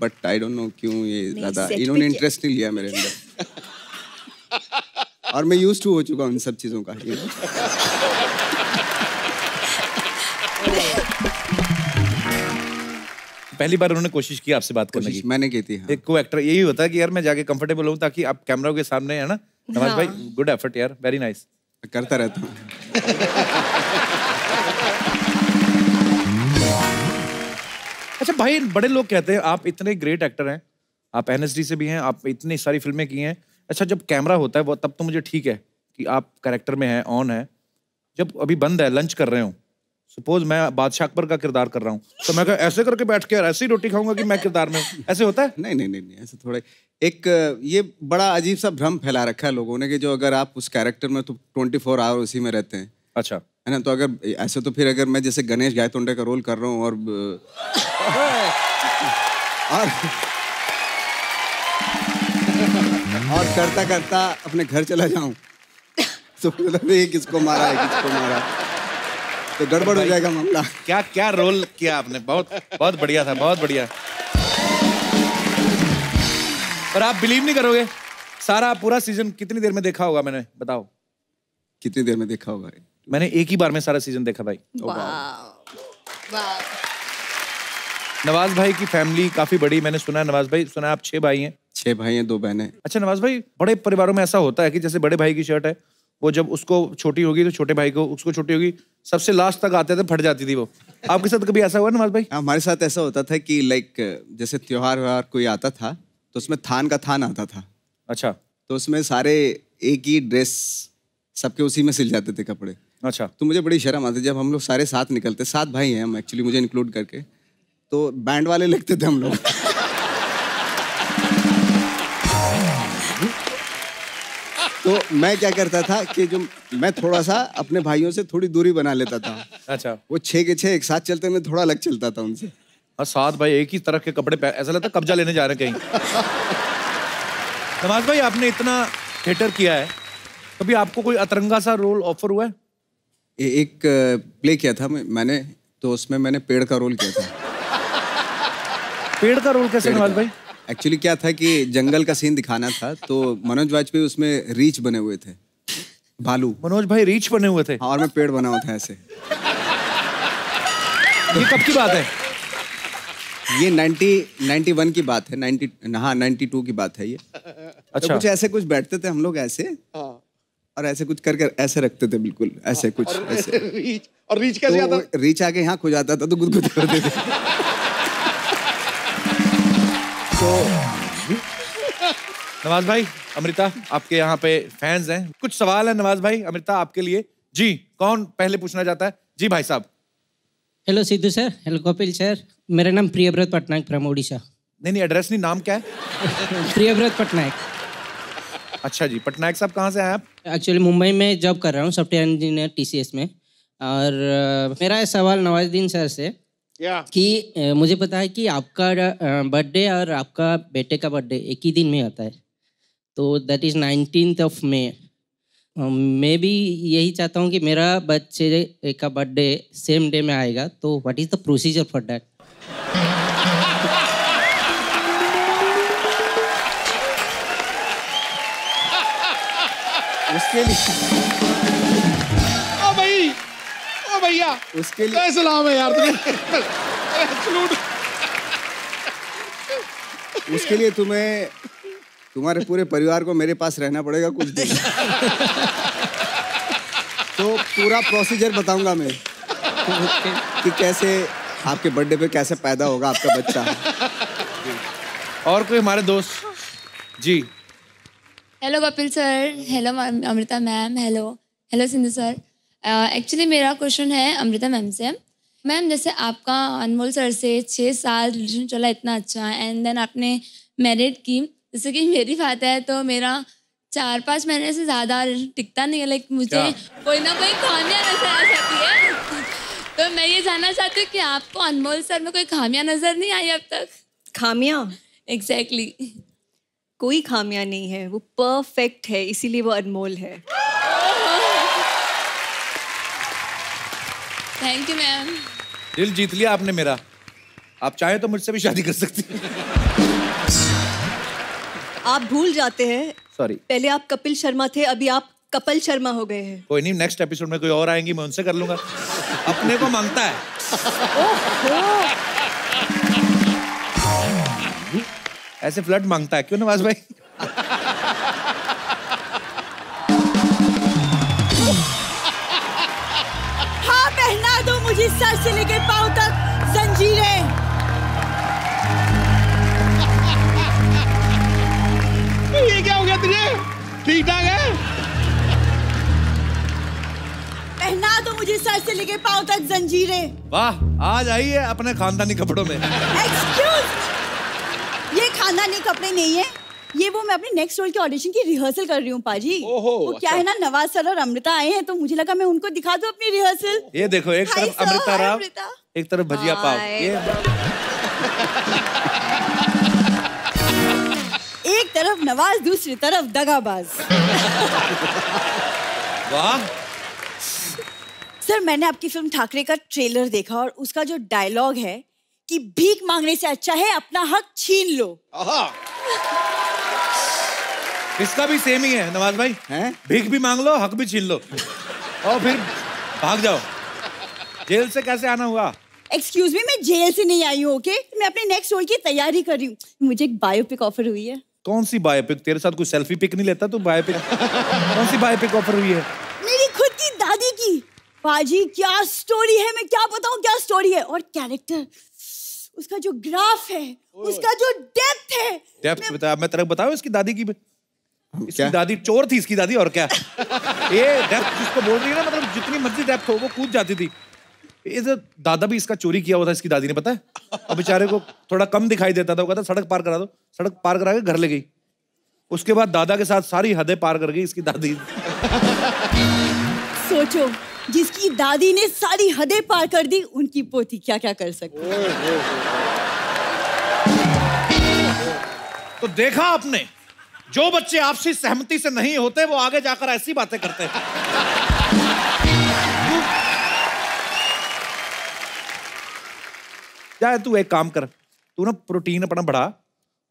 बट आई डोंट नो क्यों ये ज्यादा इन्होंने इंटरेस्ट नहीं लिया मेरे अंदर। और मैं यूज्ड टू हो चुका हूं इन सब चीजों का। पहली बार उन्होंने कोशिश की आपसे बात करने की? मैंने की थी। हाँ। एक को एक्टर यही होता है कि यार मैं जाके कंफर्टेबल हूं ताकि आप कैमरा के सामने, है ना नवाज हाँ। भाई? गुड एफर्ट यार, वेरी नाइस। करता रहता हूँ। अच्छा भाई, बड़े लोग कहते हैं आप इतने ग्रेट एक्टर हैं, आप एनएसडी से भी हैं, आप इतनी सारी फिल्में की हैं। अच्छा, जब कैमरा होता है वो तब तो मुझे ठीक है कि आप कैरेक्टर में हैं, ऑन है। जब अभी बंद है, लंच कर रहे हो, सपोज मैं बादशाह अकबर का किरदार कर रहा हूँ, तो मैं ऐसे करके बैठ के ऐसे ही रोटी खाऊंगा कि मैं किरदार में, ऐसे होता है? नहीं नहीं नहीं, ऐसे थोड़े एक ये बड़ा अजीब सा भ्रम फैला रखा है लोगों ने कि जो अगर आप उस कैरेक्टर में तो 24 आवर उसी में रहते हैं। अच्छा, है ना? तो अगर ऐसे तो फिर अगर मैं जैसे गणेश गायतोंडे का रोल कर रहा हूँ और करता करता अपने घर चला जाऊं तो मतलब ये किसको मारा है, किसको मारा, तो गड़बड़ हो जाएगा मामला। क्या क्या रोल किया आपने, बहुत बहुत बढ़िया था, बहुत बढ़िया। पर आप बिलीव नहीं करोगे, सारा पूरा सीजन कितनी देर में देखा होगा मैंने, बताओ? कितनी देर में देखा होगा? मैंने एक ही बार में सारा सीजन देखा भाई। नवाज भाई की फैमिली काफी बड़ी, मैंने सुना है नवाज भाई, सुना है आप 6 भाई हैं? 6 भाई हैं, 2 बहनें। अच्छा नवाज भाई, बड़े परिवारों में ऐसा होता है कि जैसे बड़े भाई की शर्ट है, वो जब उसको छोटी होगी तो छोटे भाई को, उसको छोटी होगी, सबसे लास्ट तक आते थे, फट जाती थी वो। आपके साथ कभी ऐसा हुआ नवाज भाई? हमारे साथ ऐसा होता था कि लाइक जैसे त्योहार व्योहार कोई आता था तो उसमें थान का थान आता था। अच्छा। तो उसमें सारे एक ही ड्रेस, सबके उसी में सिल जाते थे कपड़े। अच्छा। तो मुझे बड़ी शर्म आती जब हम लोग सारे साथ निकलते, 7 भाई हैं हम एक्चुअली, मुझे इंक्लूड करके, तो बैंड वाले लगते थे हम लोग। तो मैं क्या करता था कि जो मैं थोड़ा सा अपने भाइयों से थोड़ी दूरी बना लेता था। अच्छा। वो 6 के 6 एक साथ चलते, मैं थोड़ा अलग चलता था उनसे। और 7 भाई एक ही तरह के कपड़े, ऐसा लगता कब्जा लेने जा रहे हैं कहीं। नवाज भाई, आपने इतना थिएटर किया है, कभी आपको कोई अतरंगा सा रोल ऑफर हुआ है? एक प्ले किया था मैंने, तो उसमें मैंने पेड़ का रोल किया था। पेड़ का रोल कैसे नवाज भाई? एक्चुअली क्या था कि जंगल का सीन दिखाना था, तो मनोज वाजपेयी उसमें रीछ बने हुए थे, भालू। मनोज भाई रीछ बने हुए थे? हाँ, और मैं पेड़ बना हुआ था ऐसे। ये कब की बात है? ये 91 की बात है, 92 की बात है ये। अच्छा। तो कुछ ऐसे कुछ बैठते थे हम लोग ऐसे, और ऐसे कुछ करके ऐसे रखते थे, बिल्कुल ऐसे कुछ ऐसे। रीच, और रीच कैसे आता? रीच आके यहाँ खो जाता था तो गुदगुद करते थे। नवाज भाई, अमृता आपके यहाँ पे फैंस हैं, कुछ सवाल है नवाज भाई अमृता आपके लिए। जी, कौन पहले पूछना चाहता है? जी भाई साहब। Hello Sidhu sir, hello Kapil sir, मेरा नाम प्रियव्रत पटनायक फ्रॉम ओडिशा। नहीं, एड्रेस नहीं, नाम क्या है? प्रियव्रत पटनायक। अच्छा जी, पटनायक साहब कहाँ से आए आप? एक्चुअली मुंबई में जॉब कर रहा हूँ, सॉफ्टवेयर इंजीनियर TCS में। और मेरा सवाल नवाजुद्दीन सर से कि मुझे पता है कि आपका बर्थडे और आपका बेटे का बर्थडे एक ही दिन में आता है, तो दैट इज़ 19th May। मैं भी यही चाहता हूँ कि मेरा बच्चे का बर्थडे सेम डे में आएगा, तो what is the procedure for that? उसके लिए ओ भैया उसके लिए कैसे सलाम है यार तुम्हें। उसके लिए तुम्हें तुम्हारे पूरे परिवार को मेरे पास रहना पड़ेगा कुछ दिन। तो पूरा प्रोसीजर बताऊंगा मैं कि कैसे आपके बर्थडे पे कैसे पैदा होगा आपका बच्चा। और कोई हमारे दोस्त? जी। Hello Kapil sir, hello Amrita ma'am, hello Sindhu sir. Actually मेरा क्वेश्चन है अमृता मैम से। मैम, जैसे आपका अनमोल सर से 6 साल रिलेशन चला, इतना अच्छा, एंड देन आपने मैरिड की। जैसे कि मेरी बात है तो मेरा 4-5 महीने से ज़्यादा टिकता नहीं है, लाइक मुझे कोई ना कोई खामियां नजर आ जाती है। तो मैं ये जानना चाहती हूँ कि आपको अनमोल सर में कोई खामियां नजर नहीं आई अब तक? खामियां? एग्जैक्टली। कोई खामियां नहीं है, वो परफेक्ट है, इसीलिए वो अनमोल है। Thank you ma'am. दिल जीत लिया आपने मेरा। आप चाहे तो मुझसे भी शादी कर सकती हैं। आप भूल जाते हैं, सॉरी, पहले आप कपिल शर्मा थे, अभी आप कपिल शर्मा हो गए हैं। कोई नहीं, नेक्स्ट एपिसोड में कोई और आएंगी, मैं उनसे कर लूंगा। अपने को मांगता है। ऐसे फ्लर्ट मांगता है क्यों नवाज भाई? हाँ, पहना दो मुझे सर से लेके पांव तक जंजीरें। ये क्या हो गया तुझे? ठीक ठाक है? पहना दो मुझे सर से लेके पांव तक जंजीरें। वाह, आज आई है अपने खानदानी कपड़ों में। एक्सक्यूज, ये खानदानी कपड़े नहीं है, ये वो मैं अपने नेक्स्ट रोल के ऑडिशन की रिहर्सल कर रही हूँ पाजी। वो क्या है ना, नवाज सर और अमृता आए हैं, तो मुझे लगा मैं उनको दिखा दूं अपनी रिहर्सल। ये देखो, एक तरफ अमृता राव, एक तरफ भजिया पाव। एक तरफ नवाज, दूसरी तरफ दगाबाज। वाह सर, मैंने आपकी फिल्म ठाकरे का ट्रेलर देखा और उसका जो डायलॉग है कि भीख मांगने से अच्छा है अपना हक छीन लो। इसका भी सेम ही है नवाज भाई, हैं? भीख भी मांग लो, हक भी छीन लो, और फिर भाग जाओ। जेल से कैसे आना हुआ? एक्सक्यूज मी, मैं जेल से नहीं आई हूँ, ओके? मैं अपने नेक्स्ट रोल की तैयारी कर रही हूँ। मुझे एक बायोपिक ऑफर हुई है। कौन सी बायोपिक? तेरे साथ कोई सेल्फी पिक नहीं लेता तू? बायोपिक कौन सी बायोपिक ऑफर हुई है? मेरी खुद की दादी की। पाजी, क्या स्टोरी है, मैं क्या बताऊं क्या स्टोरी है। और कैरेक्टर, उसका जो ग्राफ है, उसका जो डेप्थ है। डेप्थ बता, मैं तेरे को बताऊं इसकी दादी की। इसकी दादी चोर थी, इसकी दादी, और क्या। ये डेप्थ जिसको बोल रही है ना, मतलब जितनी मर्जी डेप्थ हो वो कूद जाती थी। ये दादा भी इसका चोरी किया हुआ था इसकी दादी ने, पता है? अब बेचारे को थोड़ा कम दिखाई देता था, वो कहता सड़क पार करा दो, सड़क पार करा के घर ले गई। उसके बाद दादा के साथ सारी हदें पार कर गई इसकी दादी। सोचो, जिसकी दादी ने सारी हदें पार कर दी, उनकी पोती क्या क्या कर सकती है। तो देखा आपने, जो बच्चे आपसी सहमति से नहीं होते वो आगे जाकर ऐसी बातें करते हैं। क्या है, तू एक काम कर, तू ना प्रोटीन अपना बढ़ा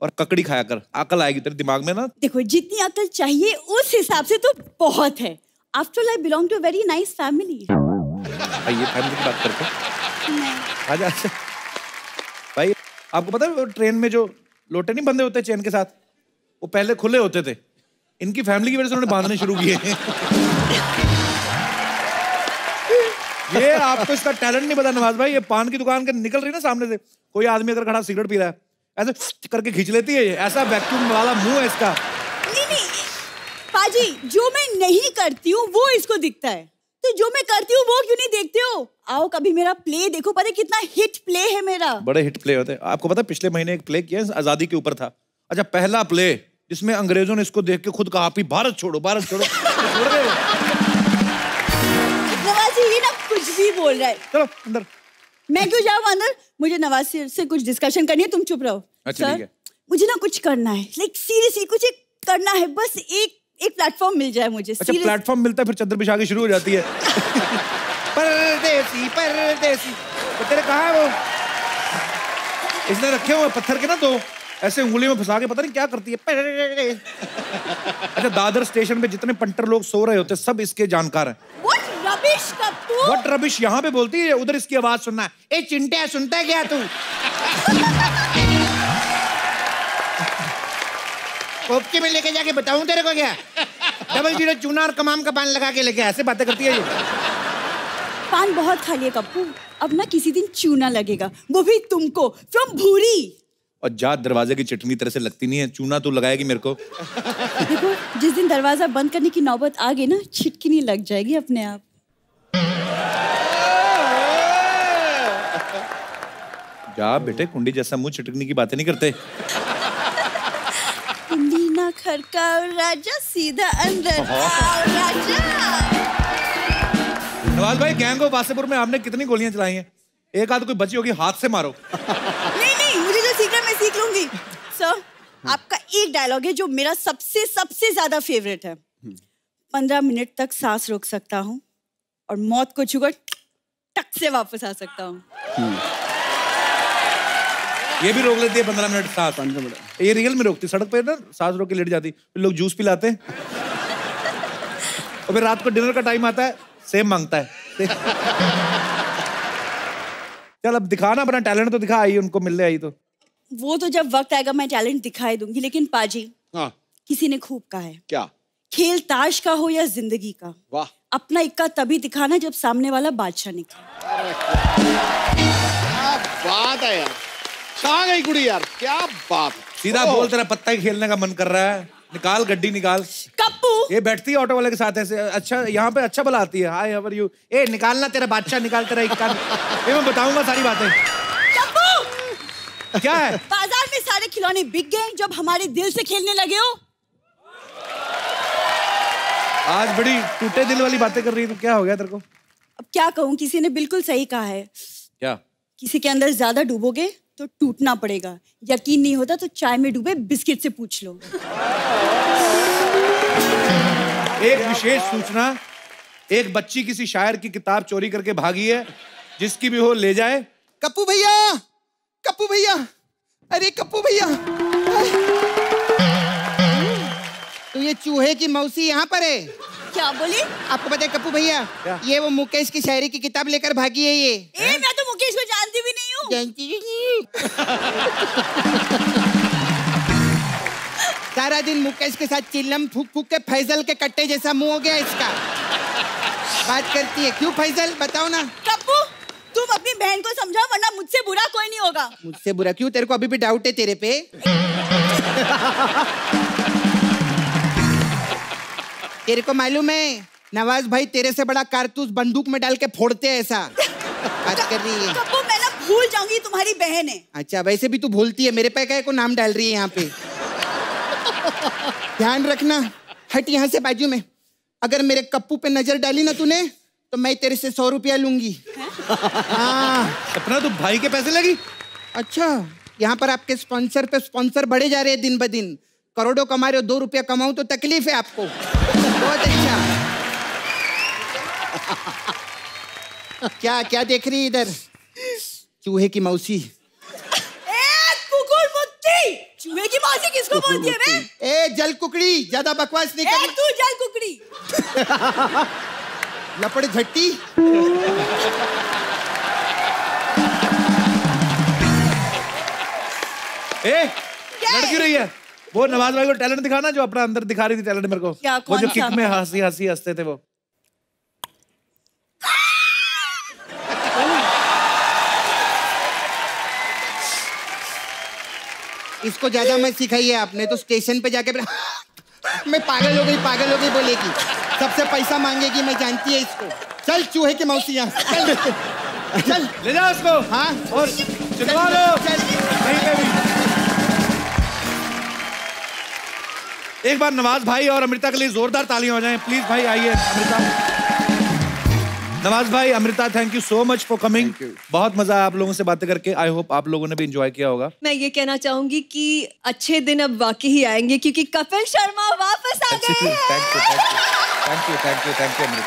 और ककड़ी खाया कर, अकल आएगी तेरे दिमाग में ना। देखो, जितनी अकल चाहिए उस हिसाब से तो बहुत है। After all, I belong to a very nice family. आइए फैमिली की बात करते हैं। आजा भाई, आपको पता है वो ट्रेन में जो लोटे नहीं बंधे होते चेन के साथ, वो पहले खुले होते थे। इनकी फैमिली की वजह से उन्होंने बांधने शुरू किए। ये आपको इसका टैलेंट नहीं पता नवाज भाई। ये पान की दुकान के निकल रही ना सामने से, कोई आदमी अगर खड़ा सिगरेट पी रहा है, ऐसे करके खींच लेती है। ये ऐसा वैक्यूम वाला मुंह है इसका, पाजी, जो मैं नहीं करती हूँ वो इसको दिखता है, तो जो मैं करती हूँ वो क्यों नहीं देखते हो? आओ कभी मेरा प्ले देखो, पता है कितना हिट प्ले है मेरा। बड़े हिट प्ले होते हैं। आपको पता है पिछले महीने एक प्ले किया आजादी के ऊपर था। अच्छा, पहला प्ले जिसमें अंग्रेजों ने इसको देख के खुद कहा कि भारत छोड़ो, भारत छोड़ो। नवाज ये ना कुछ भी बोल रहा है। चलो अंदर। मैं क्यों जाऊँ अंदर? मुझे नवाज से कुछ डिस्कशन करनी है, तुम चुप रहो। अच्छा ठीक है। मुझे ना कुछ करना है, लाइक सीरियसली कुछ एक करना है, बस एक प्लेटफॉर्म मिल जाए मुझे। अच्छा, प्लेटफॉर्म मिलता है फिर चद्दर बिछा के शुरू हो जाती है। परदेसी परदेसी, तो तेरे कहाँ है वो? इसने रखे हुए पत्थर के ना दो, ऐसे उंगली में फंसा के पता नहीं क्या करती है। अच्छा, दादर स्टेशन पे जितने पंटर लोग सो रहे होते सब इसके जानकार हैं। What rubbish Kappu? What rubbish यहाँ पे बोलती है, उधर इसकी आवाज सुनना है। ए चिंटिया, सुनता है क्या तू? कोपचे में लेके जाके बताऊं तेरे को क्या? 00 चूना और कमाम का पान लगा के लेके ऐसे बातें करती है ये। पान बहुत खा लिया कप्पू, अब ना किसी दिन चूना लगेगा, वो भी तुमको, फ्रॉम भूरी। और जात दरवाजे की चटनी तरह से लगती नहीं है, चूना तू लगाएगी मेरे को। देखो जिस दिन दरवाजा बंद करने की नौबत आ गई ना, छिटकिनी लग जाएगी अपने आप। जा बेटे, कुंडी जैसा मुंह, छिटकनी की बातें नहीं करते। कुंडी ना खड़काओ राजा, सीधा अंदर आओ राजा। नवाज भाई, गैंग ऑफ वासेपुर में आपने कितनी गोलियां चलाई हैं? एक आध कोई बची होगी, हाथ से मारो। नहीं, मुझे जो सीख रहा मैं सीख लूंगी। सर, आपका एक डायलॉग है जो मेरा सबसे ज्यादा फेवरेट है। 15 मिनट तक सांस रोक सकता हूँ और मौत को छूकर टक से वापस आ सकता हूँ। ये भी रोक लेती है 15 मिनट सांस। 15 मिनट ये रियल में रोकती, सड़क पे ना सांस रोक के लेट जाती, फिर लोग जूस पिलाते हैं। और फिर रात को डिनर का टाइम आता है, सेम मांगता है। चल अब दिखाना अपना टैलेंट, तो दिखा, आई उनको मिलने आई तो। वो तो जब वक्त आएगा मैं टैलेंट दिखाई दूंगी, लेकिन पाजी, हाँ, किसी ने खूब कहा है, क्या? खेल ताश का हो या जिंदगी का, वाह, अपना इक्का तभी दिखाना जब सामने वाला बादशाह निकले। क्या बात है यार, कहाँ गई कुड़ी यार, क्या बात। सीधा बोल, तेरा पत्ता ही खेलने का मन कर रहा है, निकाल गड्डी निकाल। कप्पू, ये बैठती है ऑटो वाले के साथ ऐसे, अच्छा यहाँ पे अच्छा भला आती है, हाय हाउ आर यू, ए निकालना तेरा बादशाह, निकाल तेरा इक्का। ये मैं बताऊंगा सारी बातें। कप्पू, क्या है? बाजार में सारे खिलौने बिक गए जब हमारे दिल से खेलने लगे हो। आज बड़ी टूटे दिल वाली बातें कर रही है, तो क्या हो गया तेरे को? अब क्या कहूँ, किसी ने बिल्कुल सही कहा है। क्या? किसी के अंदर ज्यादा डूबोगे तो टूटना पड़ेगा, यकीन नहीं होता तो चाय में डूबे बिस्किट से पूछ लो। एक विशेष सूचना, एक बच्ची किसी शायर की किताब चोरी करके भागी है, जिसकी भी हो ले जाए। कप्पू भैया, कप्पू भैया, अरे कप्पू भैया, तो ये चूहे की मौसी यहाँ पर है। क्या बोली? आपको पता है कप्पू भैया, ये वो मुकेश की शायरी की किताब लेकर भागी है ये। मैं तो मुकेश को जानती भी नहीं हूँ। जानती भी नहीं। सारा दिन मुकेश के साथ चिल्लम फूक फूक के फैजल के कट्टे जैसा मुंह हो गया इसका। बात करती है, क्यों फैजल, बताओ ना। कप्पू, तुम अपनी बहन को समझाओ, वरना मुझसे बुरा कोई नहीं होगा। मुझसे बुरा क्यों? तेरे को अभी भी डाउट है तेरे पे? तेरे को मालूम है नवाज भाई तेरे से बड़ा कारतूस बंदूक में डाल के फोड़ते हैं, ऐसा बात कर रही है। कप्पू, मैं ना भूल जाऊंगी तुम्हारी बहन है। अच्छा, वैसे भी तू भूलती है, मेरे पे क्या को नाम डाल रही है यहाँ पे। ध्यान रखना, हट यहाँ से बाजू में। अगर मेरे कप्पू पे नजर डाली ना तूने तो मैं तेरे से 100 रुपया लूंगी। हाँ, अपना तो भाई के पैसे लगी। अच्छा, यहाँ पर आपके स्पॉन्सर पे स्पॉन्सर बढ़े जा रहे हैं दिन ब दिन। करोड़ों कमा रहे हो, 2 रुपया कमाऊं तो तकलीफ है आपको। बहुत अच्छा। क्या क्या देख रही है इधर? चूहे की मौसी। चूहे की मौसी किसको बोलती है बे? ए जल कुकड़ी, ज्यादा बकवास नहीं करना। तू जल कुकड़ी। लपड़ झट्टी। लड़की रही है वो। नवाज भाई को टैलेंट दिखाना, जो अपना अंदर दिखा रही थी टैलेंट मेरे को। वो जो किक में हंसी हंसी हंसते थे वो। इसको ज्यादा मत सिखाइए आपने, तो स्टेशन पे जाके मैं पागल हो गई बोलेगी, सबसे पैसा मांगेगी, मैं जानती है इसको। चल चूहे की मौसी यहाँ, चल चल ले जाओ उसको। हाँ और चलवा लो कहीं पे भी। एक बार नवाज भाई और अमृता के लिए जोरदार तालियां हो जाएं प्लीज। भाई आइए अमृता। नवाज भाई, Amrita, thank you so much for coming. बहुत मजा आया आप लोगों से बातें करके। आई होप आप लोगों ने भी एंजॉय किया होगा। मैं ये कहना चाहूंगी कि अच्छे दिन अब वाकई ही आएंगे क्योंकि कपिल शर्मा वापस आ गए हैं। Thank you Amrita.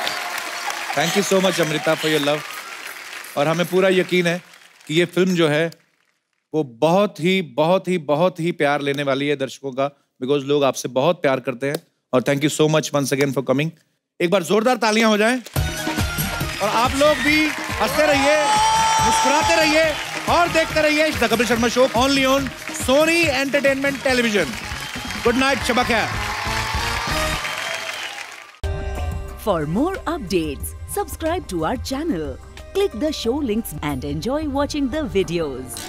Thank you so much Amrita for your love. और हमें पूरा यकीन है कि ये फिल्म जो है वो बहुत ही प्यार लेने वाली है दर्शकों का, बिकॉज लोग आपसे बहुत प्यार करते हैं। और thank you so much once again for coming. एक बार जोरदार तालियां हो जाएं और आप लोग भी हंसते रहिए, मुस्कुराते रहिए और देखते रहिए the Kapil Sharma show only on Sony Entertainment Television. Good night, शब खैर। For more updates, subscribe to our channel, click the show links and enjoy watching the videos.